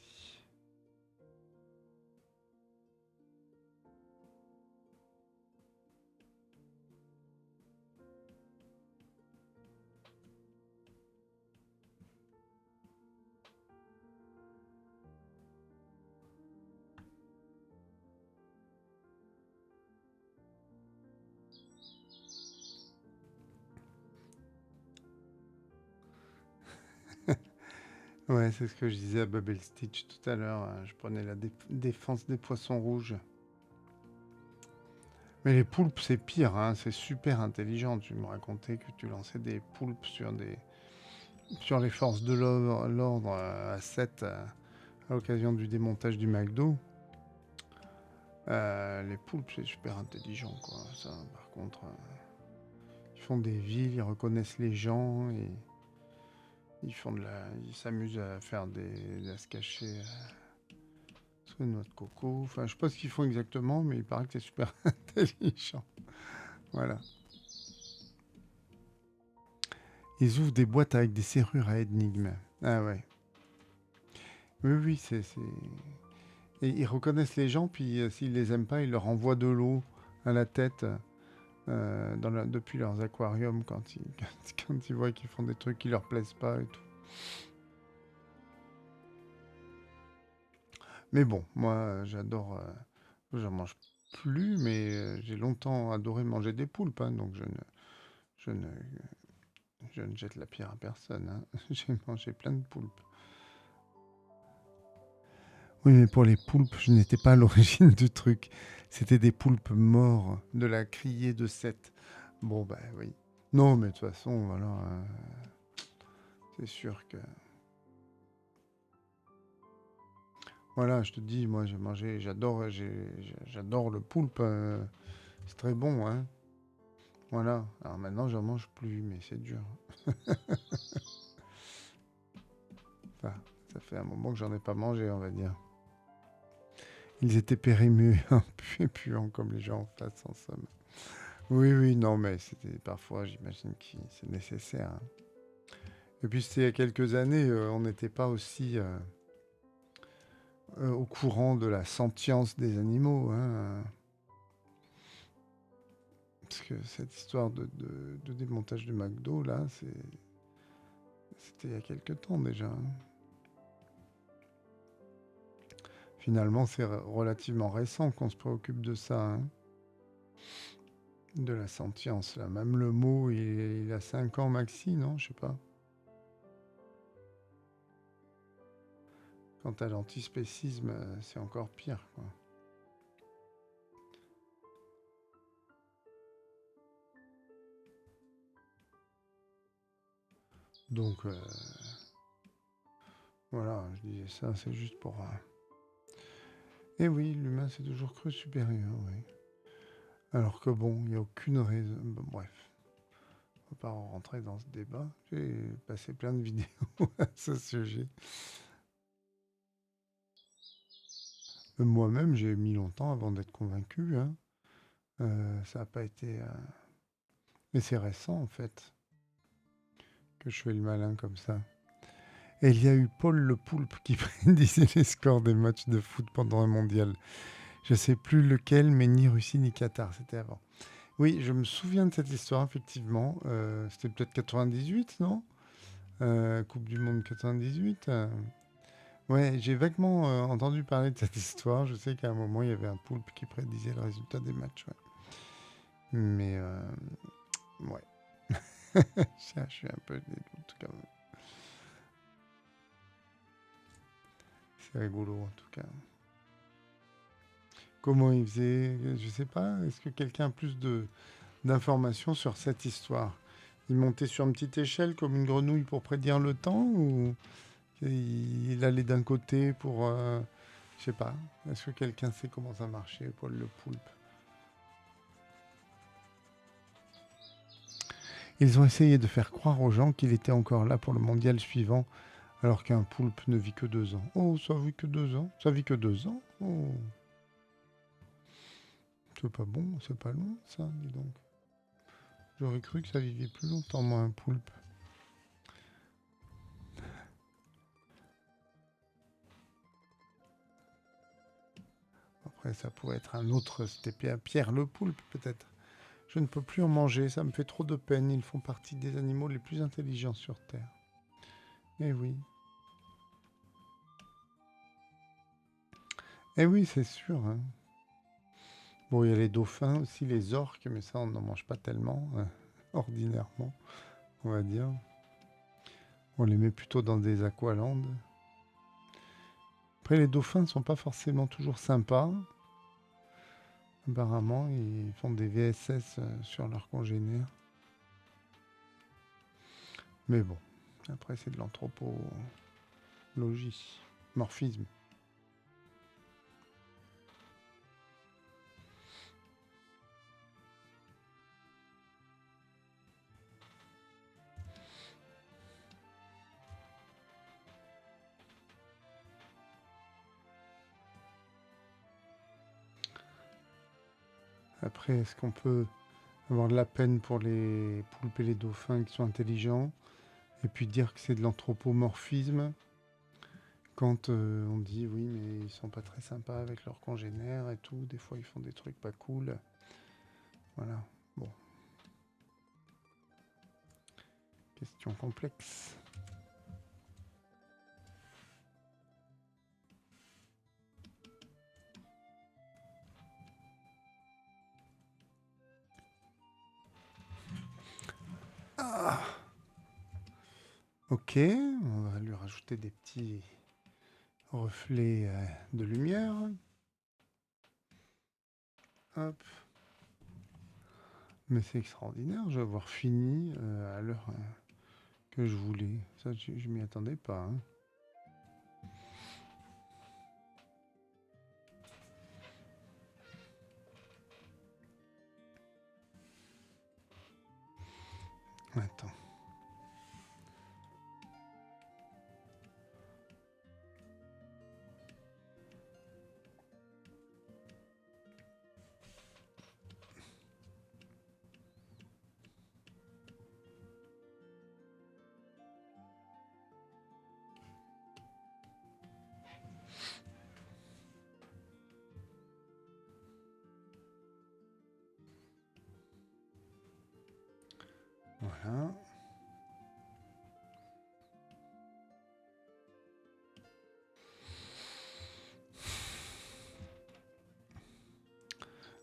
Speaker 1: Ouais, c'est ce que je disais à Bubble Stitch tout à l'heure. Je prenais la défense des poissons rouges. Mais les poulpes, c'est pire, hein, c'est super intelligent. Tu me racontais que tu lançais des poulpes sur les forces de l'ordre à 7 à l'occasion du démontage du McDo. Les poulpes, c'est super intelligent, quoi. Ça, par contre, ils font des villes, ils reconnaissent les gens et ils s'amusent à à se cacher sous une noix de coco. Enfin, je sais pas ce qu'ils font exactement, mais il paraît que c'est super intelligent. Voilà. Ils ouvrent des boîtes avec des serrures à énigmes. Ah ouais. Oui, oui, Et ils reconnaissent les gens, puis s'ils les aiment pas, ils leur envoient de l'eau à la tête depuis leurs aquariums quand ils voient qu'ils font des trucs qui leur plaisent pas et tout. Mais bon, moi, j'adore. J'en mange plus, mais j'ai longtemps adoré manger des poulpes, hein, donc je ne, je ne jette la pierre à personne, hein. J'ai mangé plein de poulpes. Oui, mais pour les poulpes, je n'étais pas à l'origine du truc. C'était des poulpes morts de la criée de Seth. Bon, bah oui. Non, mais de toute façon, voilà, c'est sûr que... Voilà, je te dis, moi j'ai mangé, j'adore le poulpe. C'est très bon, hein. Voilà. Alors maintenant, j'en mange plus, mais c'est dur. Enfin, ça fait un moment que j'en ai pas mangé, on va dire. Ils étaient périmés, puants comme les gens en face, en somme. Oui, oui, non, mais c'était parfois, j'imagine que c'est nécessaire, hein. Et puis c'était il y a quelques années, on n'était pas aussi au courant de la sentience des animaux, hein. Parce que cette histoire de démontage du McDo, là, c'était il y a quelques temps déjà, hein. Finalement, c'est relativement récent qu'on se préoccupe de ça, hein. De la sentience, là. Même le mot, il a 5 ans maxi, non? Je sais pas. Quant à l'antispécisme, c'est encore pire, quoi. Donc, voilà, je disais ça, c'est juste pour... Et oui, l'humain s'est toujours cru supérieur, oui. Alors que bon, il n'y a aucune raison... Bon, bref, on va pas rentrer dans ce débat. J'ai passé plein de vidéos à ce sujet. Moi-même, j'ai mis longtemps avant d'être convaincu, hein. Ça n'a pas été... Mais c'est récent, en fait, que je fais le malin comme ça. Et il y a eu Paul Le Poulpe qui prédisait les scores des matchs de foot pendant un mondial. Je sais plus lequel, mais ni Russie ni Qatar, c'était avant. Oui, je me souviens de cette histoire, effectivement. C'était peut-être 98, non? Coupe du Monde 98. Ouais, j'ai vaguement entendu parler de cette histoire. Je sais qu'à un moment, il y avait un poulpe qui prédisait le résultat des matchs. Ouais. Mais ouais, je suis un peu des doutes quand même. C'est rigolo en tout cas. Comment il faisait? Je sais pas. Est-ce que quelqu'un a plus d'informations sur cette histoire? Il montait sur une petite échelle comme une grenouille pour prédire le temps ou il allait d'un côté pour... je sais pas. Est-ce que quelqu'un sait comment ça marchait, Paul le poulpe? Ils ont essayé de faire croire aux gens qu'il était encore là pour le mondial suivant, alors qu'un poulpe ne vit que 2 ans. Oh, ça vit que 2 ans? Ça vit que 2 ans? Oh, c'est pas bon, c'est pas long, ça, dis donc. J'aurais cru que ça vivait plus longtemps, moi, un poulpe. Après, ça pourrait être un autre, c'était Pierre le poulpe, peut-être. Je ne peux plus en manger, ça me fait trop de peine. Ils font partie des animaux les plus intelligents sur Terre. Eh oui. Eh oui, c'est sûr, hein. Bon, il y a les dauphins aussi, les orques, mais ça, on n'en mange pas tellement, ordinairement, on va dire. On les met plutôt dans des aqualandes. Après, les dauphins ne sont pas forcément toujours sympas. Apparemment, ils font des VSS sur leurs congénères. Mais bon, après, c'est de l'anthropologie, morphisme. Après, est-ce qu'on peut avoir de la peine pour les poulpes et les dauphins qui sont intelligents et puis dire que c'est de l'anthropomorphisme quand on dit oui, mais ils sont pas très sympas avec leurs congénères et tout, des fois ils font des trucs pas cool. Voilà, bon, question complexe. Ah, ok, on va lui rajouter des petits reflets de lumière. Hop. Mais c'est extraordinaire, je vais avoir fini à l'heure que je voulais. Ça, je m'y attendais pas, hein. Attends. Voilà.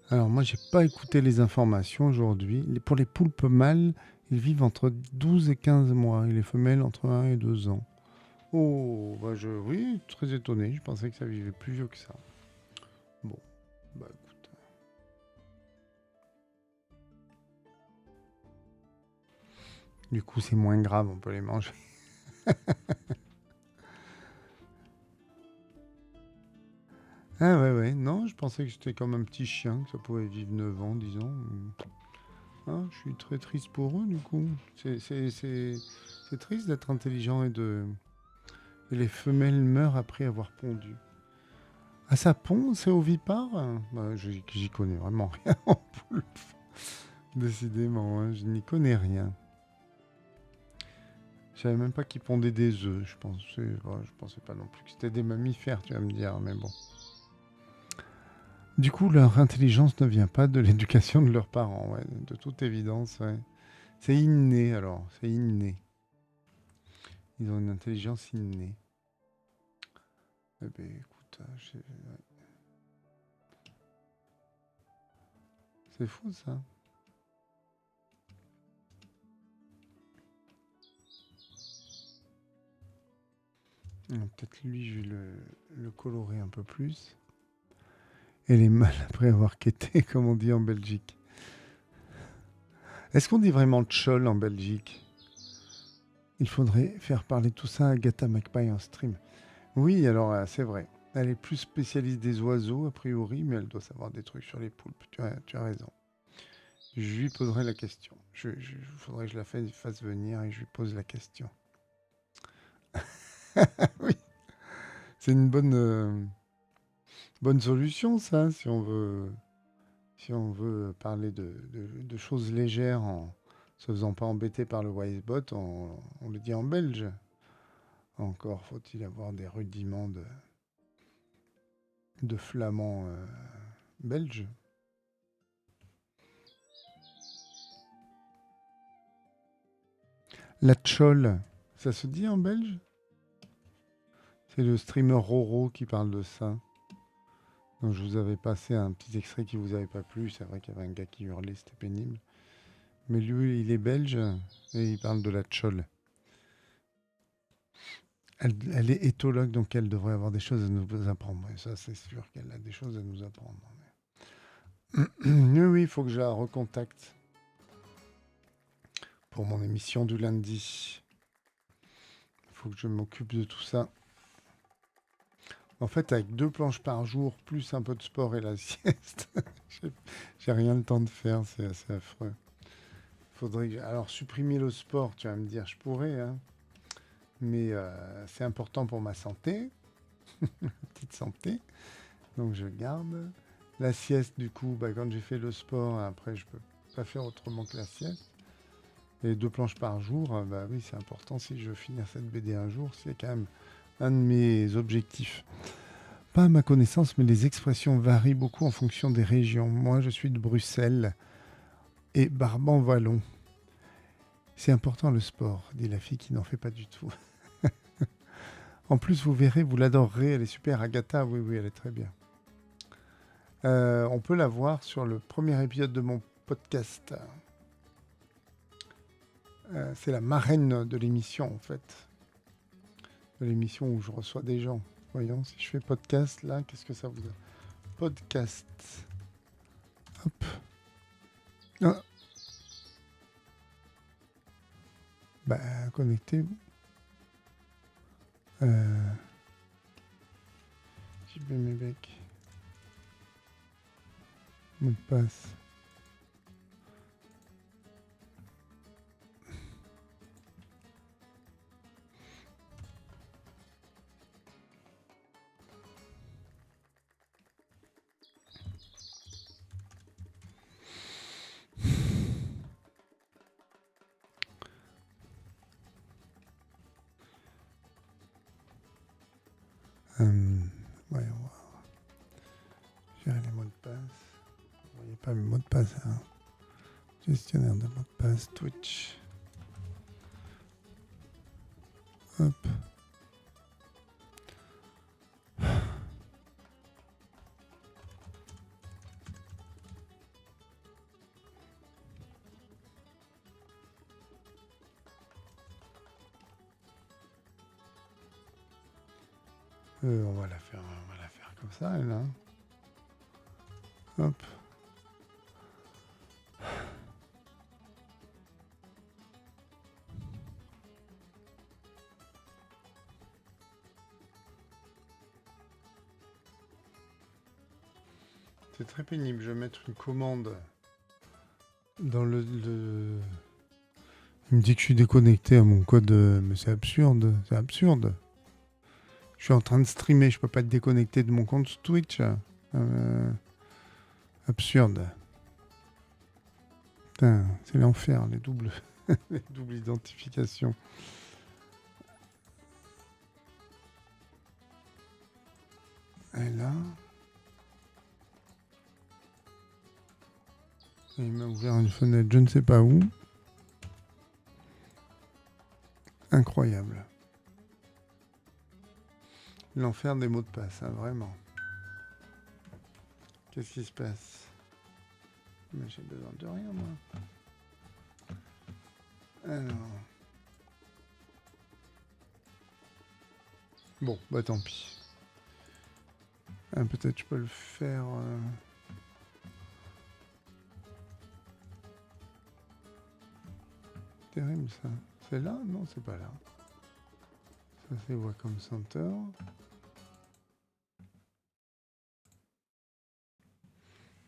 Speaker 1: Alors moi, j'ai pas écouté les informations aujourd'hui. Pour les poulpes mâles, ils vivent entre 12 et 15 mois et les femelles entre 1 et 2 ans. Oh, bah oui, très étonné. Je pensais que ça vivait plus vieux que ça. Bon, bah écoute. Du coup, c'est moins grave, on peut les manger. Ah ouais, ouais. Non, je pensais que c'était comme un petit chien, que ça pouvait vivre 9 ans, 10 ans. Ah, je suis très triste pour eux, du coup. C'est triste d'être intelligent et les femelles meurent après avoir pondu. Ah, ça pond, c'est ovipare? Bah, j'y connais vraiment rien en poulpe. Décidément, hein, je n'y connais rien. Je savais même pas qu'ils pondaient des œufs. Je pensais pas non plus que c'était des mammifères, tu vas me dire, mais bon. Du coup, leur intelligence ne vient pas de l'éducation de leurs parents, ouais, de toute évidence, ouais. C'est inné alors, c'est inné. Ils ont une intelligence innée. Eh ben, écoute, c'est fou ça. Peut-être lui, je vais le colorer un peu plus. Et les mâles après avoir quêté, comme on dit en Belgique. Est-ce qu'on dit vraiment tchol en Belgique? Il faudrait faire parler tout ça à Agatha McPie en stream. Oui, alors c'est vrai. Elle est plus spécialiste des oiseaux, a priori, mais elle doit savoir des trucs sur les poulpes. Tu as raison. Je lui poserai la question. Faudrait que je la fasse venir et je lui pose la question. Oui, c'est une bonne solution, ça, si on veut parler de choses légères en se faisant pas embêter par le Wisebot, on le dit en belge. Encore faut-il avoir des rudiments de flamand belge. La tchol, ça se dit en belge? C'est le streamer Roro qui parle de ça. Donc je vous avais passé un petit extrait qui vous avait pas plu. C'est vrai qu'il y avait un gars qui hurlait, c'était pénible. Mais lui, il est belge et il parle de la tchol. Elle est éthologue, donc elle devrait avoir des choses à nous apprendre. Et ça, c'est sûr qu'elle a des choses à nous apprendre. Oui, il faut que je la recontacte pour mon émission du lundi. Il faut que je m'occupe de tout ça. En fait, avec 2 planches par jour, plus un peu de sport et la sieste, j'ai rien le temps de faire, c'est assez affreux. Faudrait que... Alors, supprimer le sport, tu vas me dire, je pourrais, hein, mais c'est important pour ma santé, petite santé, donc je garde. La sieste, du coup, quand j'ai fait le sport, après, je peux pas faire autrement que la sieste. Et 2 planches par jour, oui, c'est important si je veux finir cette BD un jour, c'est quand même un de mes objectifs. Pas à ma connaissance, mais les expressions varient beaucoup en fonction des régions. Moi, je suis de Bruxelles et Barban-Vallon. C'est important le sport, dit la fille qui n'en fait pas du tout. En plus, vous verrez, vous l'adorerez, elle est super. Agatha, oui, elle est très bien. On peut la voir sur le premier épisode de mon podcast. C'est la marraine de l'émission, en fait. De l'émission où je reçois des gens. Voyons, si je fais podcast, là, qu'est-ce que ça vous a? Podcast. Hop. Ah. Connectez-vous. JB Mébec. Mot de passe. Voyons voir. Gérer les mots de passe. Vous voyez pas mes mots de passe, hein. Gestionnaire de mots de passe, Twitch. Hop. On va la faire comme ça, elle, hein. Hop. C'est très pénible. Je vais mettre une commande dans le... Il me dit que je suis déconnecté à mon code, mais c'est absurde. C'est absurde. Je suis en train de streamer, je peux pas être déconnecté de mon compte Twitch. Absurde. Putain, c'est l'enfer, les doubles identifications. Et là... Et il m'a ouvert une fenêtre, je ne sais pas où. Incroyable. L'enfer des mots de passe, hein, vraiment. Qu'est-ce qui se passe? Mais j'ai besoin de rien, moi. Alors... Bon, bah tant pis. Peut-être je peux le faire... Terrible, ça. C'est là? Non, c'est pas là. Ça, c'est Wacom Center.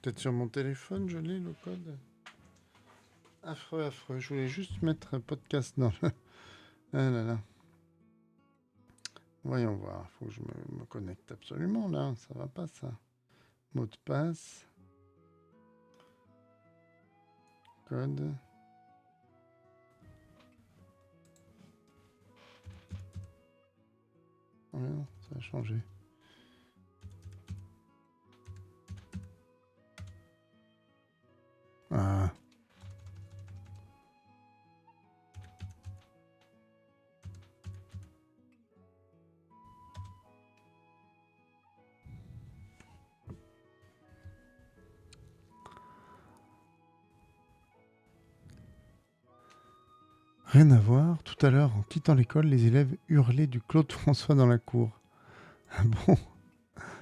Speaker 1: Peut-être sur mon téléphone, je l'ai, le code. Affreux, affreux. Je voulais juste mettre un podcast dans le... Ah là là. Voyons voir. Faut que je me connecte absolument, là. Ça va pas, ça. Mot de passe. Code. Oh non, ça a changé. Ah. Rien à voir. Tout à l'heure, en quittant l'école, les élèves hurlaient du Claude François dans la cour. Ah bon?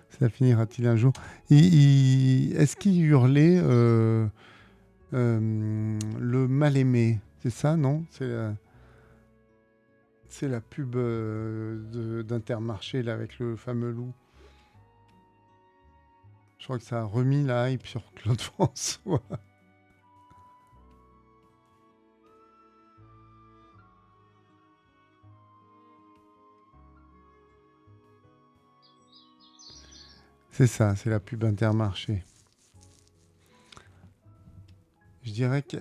Speaker 1: Ça finira-t-il un jour? Est-ce qu'il hurlait le mal-aimé? C'est ça, non? C'est la pub d'Intermarché là, avec le fameux loup. Je crois que ça a remis la hype sur Claude François. C'est ça, c'est la pub Intermarché. Je dirais que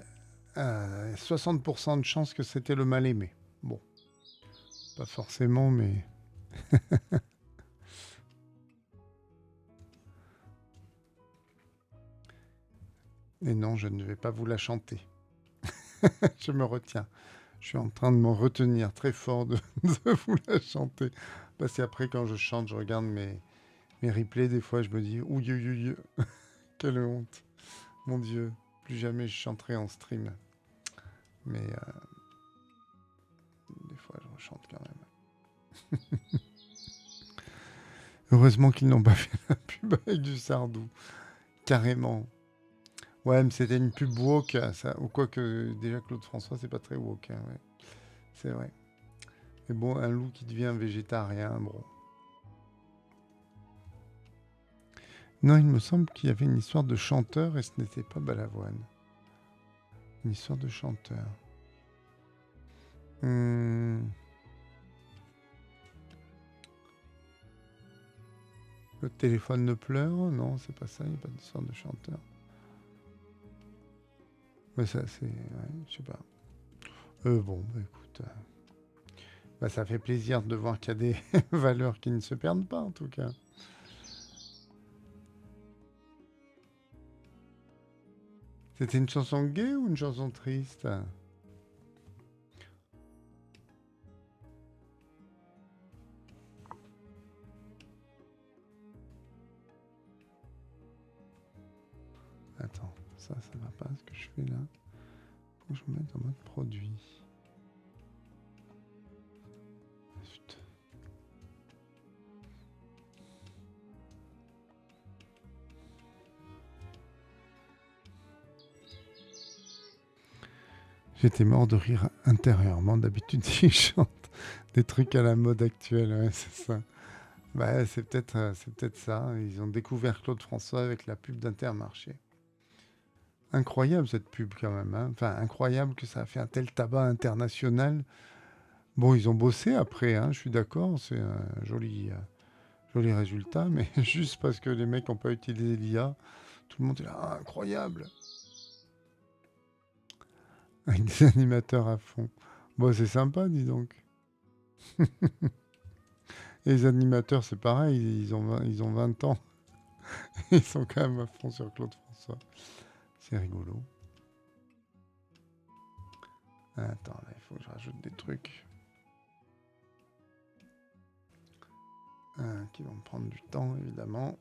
Speaker 1: 60% de chances que c'était le mal-aimé. Bon, pas forcément, mais... Et non, je ne vais pas vous la chanter. Je me retiens. Je suis en train de me retenir très fort de vous la chanter. Parce qu'après, quand je chante, je regarde mes replays. Des fois, je me dis, ouïe, ouïe, ouïe, quelle honte. Mon Dieu, plus jamais je chanterai en stream. Mais des fois, je rechante quand même. Heureusement qu'ils n'ont pas fait la pub avec du Sardou. Carrément. Ouais, mais c'était une pub woke, ça. Ou quoi que déjà Claude François, c'est pas très woke. Hein, ouais. C'est vrai. Mais bon, un loup qui devient végétarien, bon. Non, il me semble qu'il y avait une histoire de chanteur et ce n'était pas Balavoine. Une histoire de chanteur. Le téléphone ne pleure? Non, c'est pas ça, il n'y a pas d'histoire de chanteur. Mais ça, c'est... Ouais, je sais pas. Bon, bah, écoute... bah, ça fait plaisir de voir qu'il y a des valeurs qui ne se perdent pas, en tout cas. C'était une chanson gay ou une chanson triste? Attends, ça va pas ce que je fais là. Faut que je me mette en mode produit. Zut. J'étais mort de rire intérieurement. D'habitude, ils chantent des trucs à la mode actuelle. Ouais, c'est ça. Bah, c'est peut-être ça. Ils ont découvert Claude François avec la pub d'Intermarché. Incroyable cette pub quand même. Hein. Enfin, incroyable que ça a fait un tel tabac international. Bon, ils ont bossé après, hein, je suis d'accord. C'est un joli résultat. Mais juste parce que les mecs n'ont pas utilisé l'IA, tout le monde est là. Ah, incroyable! Avec des animateurs à fond. Bon, c'est sympa, dis donc. Et les animateurs, c'est pareil, ils ont 20 ans. Ils sont quand même à fond sur Claude François. C'est rigolo. Attends, là, il faut que je rajoute des trucs. qui vont me prendre du temps, évidemment.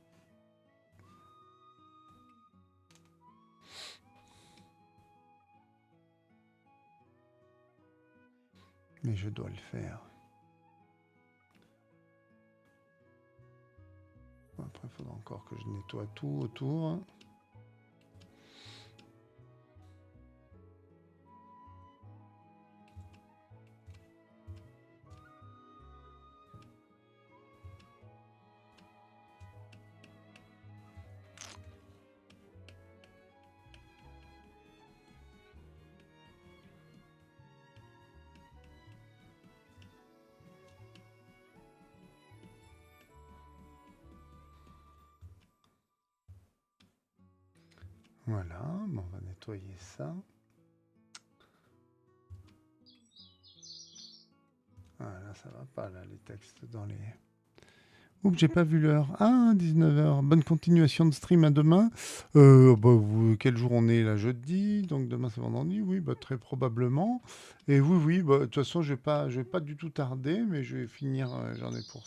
Speaker 1: Mais je dois le faire. Après, il faudra encore que je nettoie tout autour. Voilà, bon, on va nettoyer ça. Voilà, ça va pas là, les textes dans les... Oups, j'ai pas vu l'heure. Ah, 19h. Bonne continuation de stream à demain. Quel jour on est là? Jeudi. Donc demain c'est vendredi. Oui, bah, très probablement. Et oui, oui, bah, de toute façon, je vais pas du tout tarder, mais je vais finir. J'en ai pour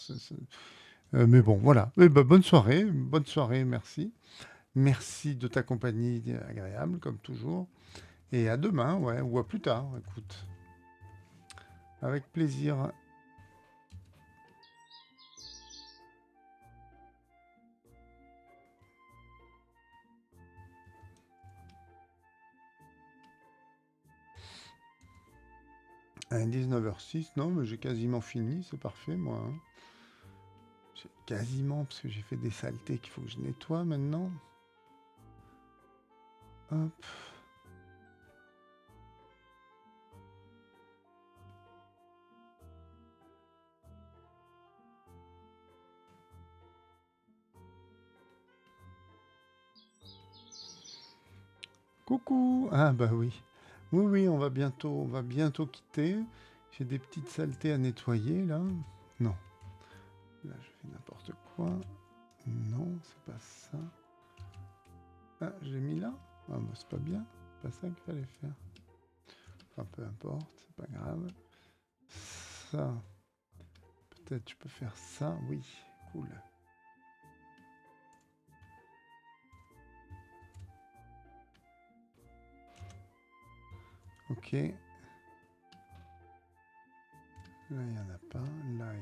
Speaker 1: mais bon, voilà. Bah, bonne soirée, merci. Merci de ta compagnie agréable, comme toujours. Et à demain, ouais, ou à plus tard, écoute. Avec plaisir. 19h06, non, mais j'ai quasiment fini, c'est parfait, moi. Hein. Quasiment, parce que j'ai fait des saletés qu'il faut que je nettoie maintenant. Hop. Coucou! Ah bah oui. Oui, oui, on va bientôt quitter. J'ai des petites saletés à nettoyer, là. Non. Là, je fais n'importe quoi. Non, c'est pas ça. Ah, j'ai mis là? Ah bah c'est pas bien. C'est pas ça qu'il fallait faire. Enfin, peu importe, c'est pas grave. Ça. Peut-être je peux faire ça. Oui, cool. Ok. Là, il n'y en a pas. Là,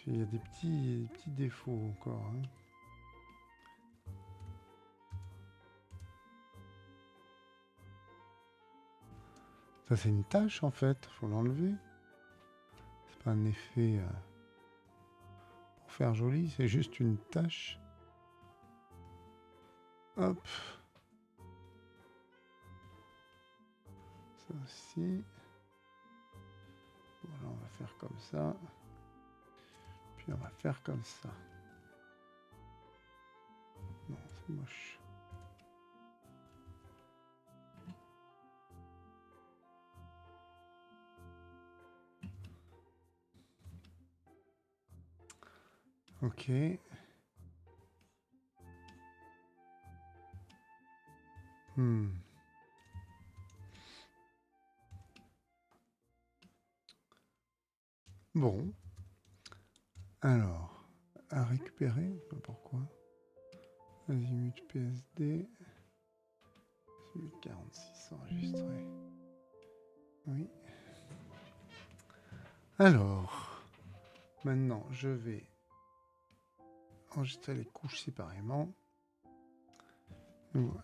Speaker 1: il y a des petits défauts encore. Hein. Ça, c'est une tâche, en fait. Faut l'enlever. C'est pas un effet pour faire joli. C'est juste une tâche. Hop. Ça aussi. Voilà, on va faire comme ça. Puis on va faire comme ça. Non, c'est moche. Ok. Bon. Alors, à récupérer. Je sais pas pourquoi. Azimut PSD. Azimut 46 enregistré. Oui. Alors, maintenant, je vais enregistrer les couches séparément.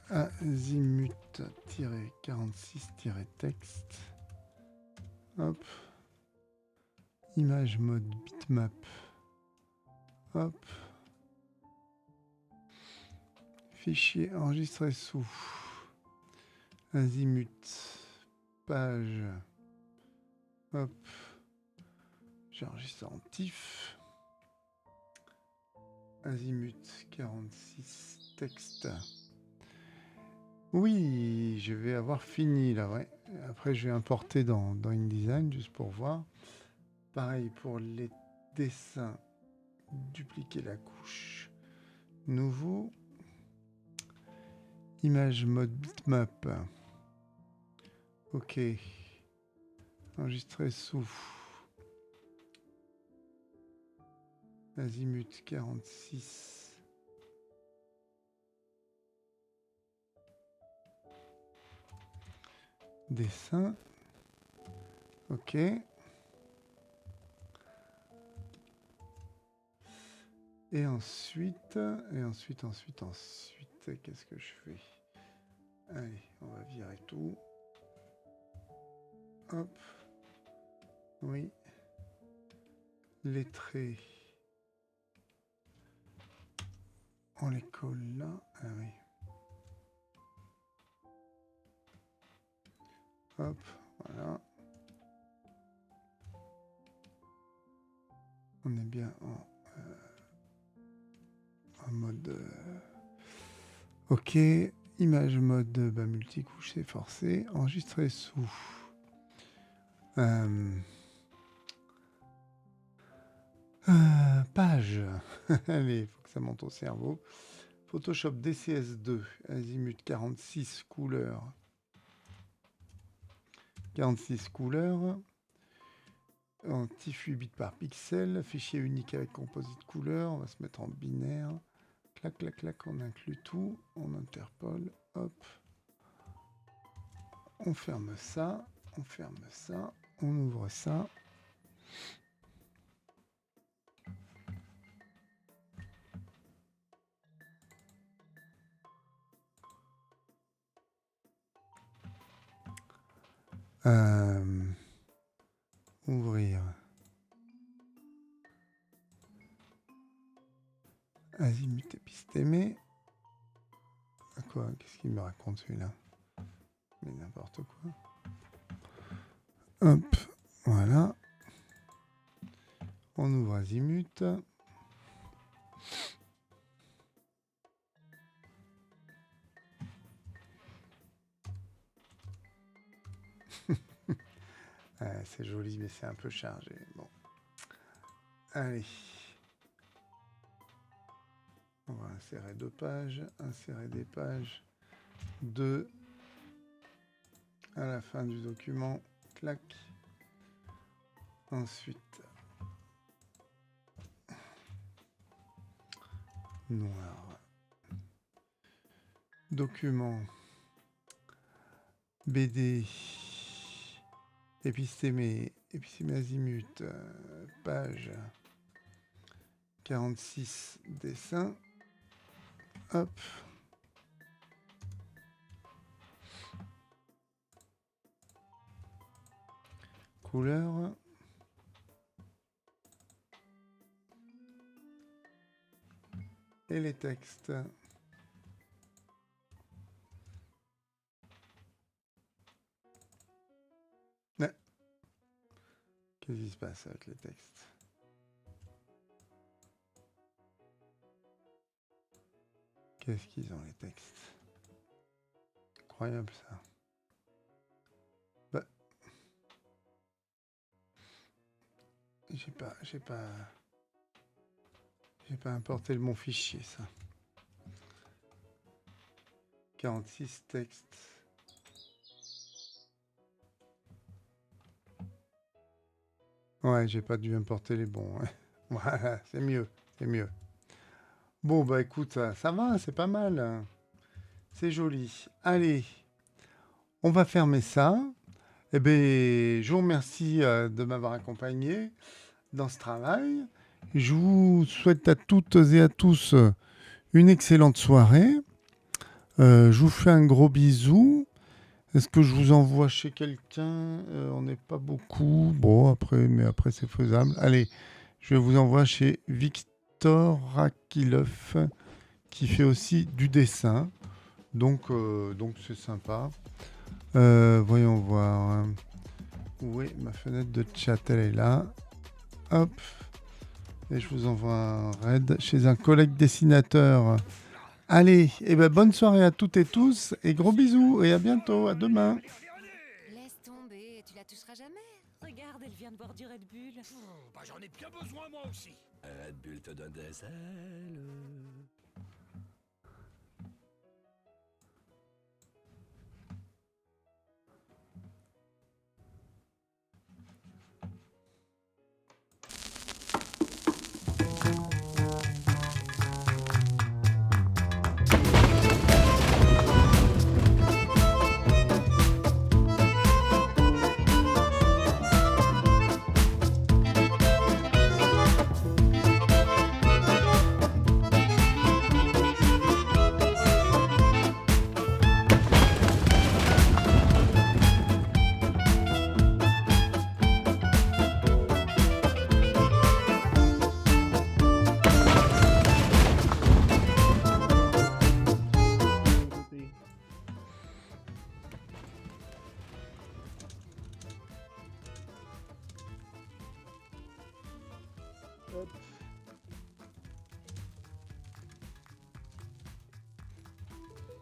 Speaker 1: Azimut-46-texte. Hop. Image mode bitmap. Hop. Fichier enregistré sous Azimut. Page. Hop. J'enregistre en TIFF. Azimut 46 texte. Oui, je vais avoir fini là, ouais. Après, je vais importer dans InDesign juste pour voir. Pareil pour les dessins. Dupliquer la couche. Nouveau. Image mode bitmap. Ok. Enregistrer sous. Azimut 46. Dessin. Ok. Et ensuite, qu'est-ce que je fais? Allez, on va virer tout. Hop. Oui. Les traits. On les colle là. Ah oui. Hop, voilà. On est bien en mode... Ok. Image mode multicouche, c'est forcé. Enregistrer sous... page. Allez, il faut que ça monte au cerveau. Photoshop DCS2, azimut 46 couleurs. 46 couleurs. En 8 bits par pixel. Fichier unique avec composite couleur. On va se mettre en binaire. Clac, clac, clac, on inclut tout. On interpole. Hop. On ferme ça. On ferme ça. On ouvre ça. Ouvrir. Azimut épistémé. Quoi? Qu'est-ce qu'il me raconte celui-là? Mais n'importe quoi. Hop, voilà. On ouvre Azimut. C'est joli, mais c'est un peu chargé. Bon. Allez. On va insérer 2 pages. Insérer des pages. 2. À la fin du document. Clac. Ensuite. Noir. Document. BD. Épistémé azimut. Page. 46 dessin. Hop. Couleur. Et les textes. Qu'est-ce qui se passe avec les textes? Qu'est-ce qu'ils ont les textes? Incroyable ça. Bah. J'ai pas importé le bon fichier ça. 46 textes. Ouais, j'ai pas dû importer les bons. Ouais. Voilà, c'est mieux, c'est mieux. Bon, bah écoute, ça va, c'est pas mal. C'est joli. Allez, on va fermer ça. Eh bien, je vous remercie de m'avoir accompagné dans ce travail. Je vous souhaite à toutes et à tous une excellente soirée. Je vous fais un gros bisou. Est-ce que je vous envoie chez quelqu'un? On n'est pas beaucoup. Bon, après c'est faisable. Allez, je vous envoie chez Victor Rakilov, qui fait aussi du dessin. Donc c'est sympa. Voyons voir. Où est ma fenêtre de chat? Elle est là. Hop. Et je vous envoie un raid chez un collègue dessinateur. Allez, et ben bonne soirée à toutes et tous. Et gros bisous. Et à bientôt. À demain.
Speaker 2: Laisse tomber, tu la toucheras jamais.
Speaker 3: Regarde, elle vient de boire du Red Bull.
Speaker 4: Bah j'en ai bien besoin moi aussi.
Speaker 5: Red Bull te donne des ailes.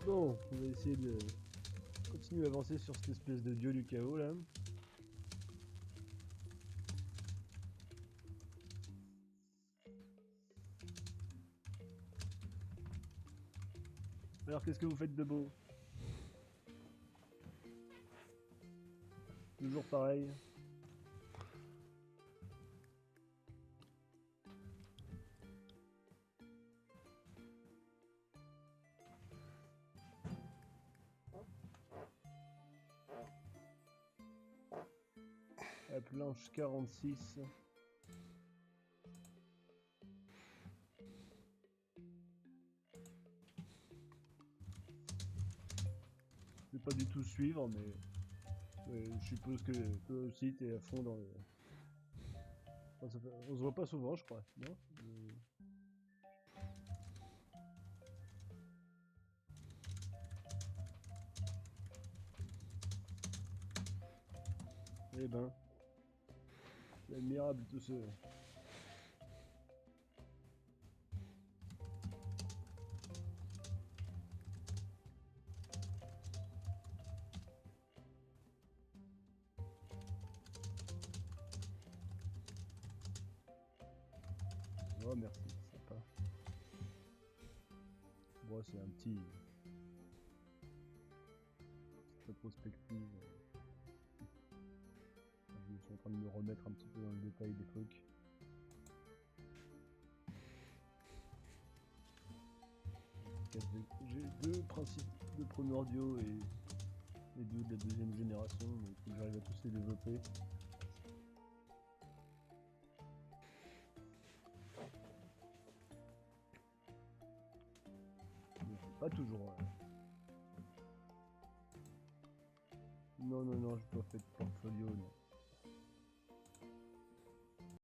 Speaker 6: Bon, on va essayer de continuer à avancer sur cette espèce de dieu du chaos là. Alors qu'est-ce que vous faites de beau? Toujours pareil. La planche 46. Je vais pas du tout suivre, mais je suppose que toi aussi t'es à fond dans le. Enfin, on se voit pas souvent, je crois, non? Eh ben, c'est admirable tout ce. Oh merci, sympa. Bon, c'est un petit. Rétrospective. Je suis en train de me remettre un petit peu dans le détail des trucs. J'ai deux principes de primordiaux et deux de la deuxième génération, mais il faut que j'arrive à tous les développer. Mais c'est pas toujours. Non, je dois faire de portfolio, non.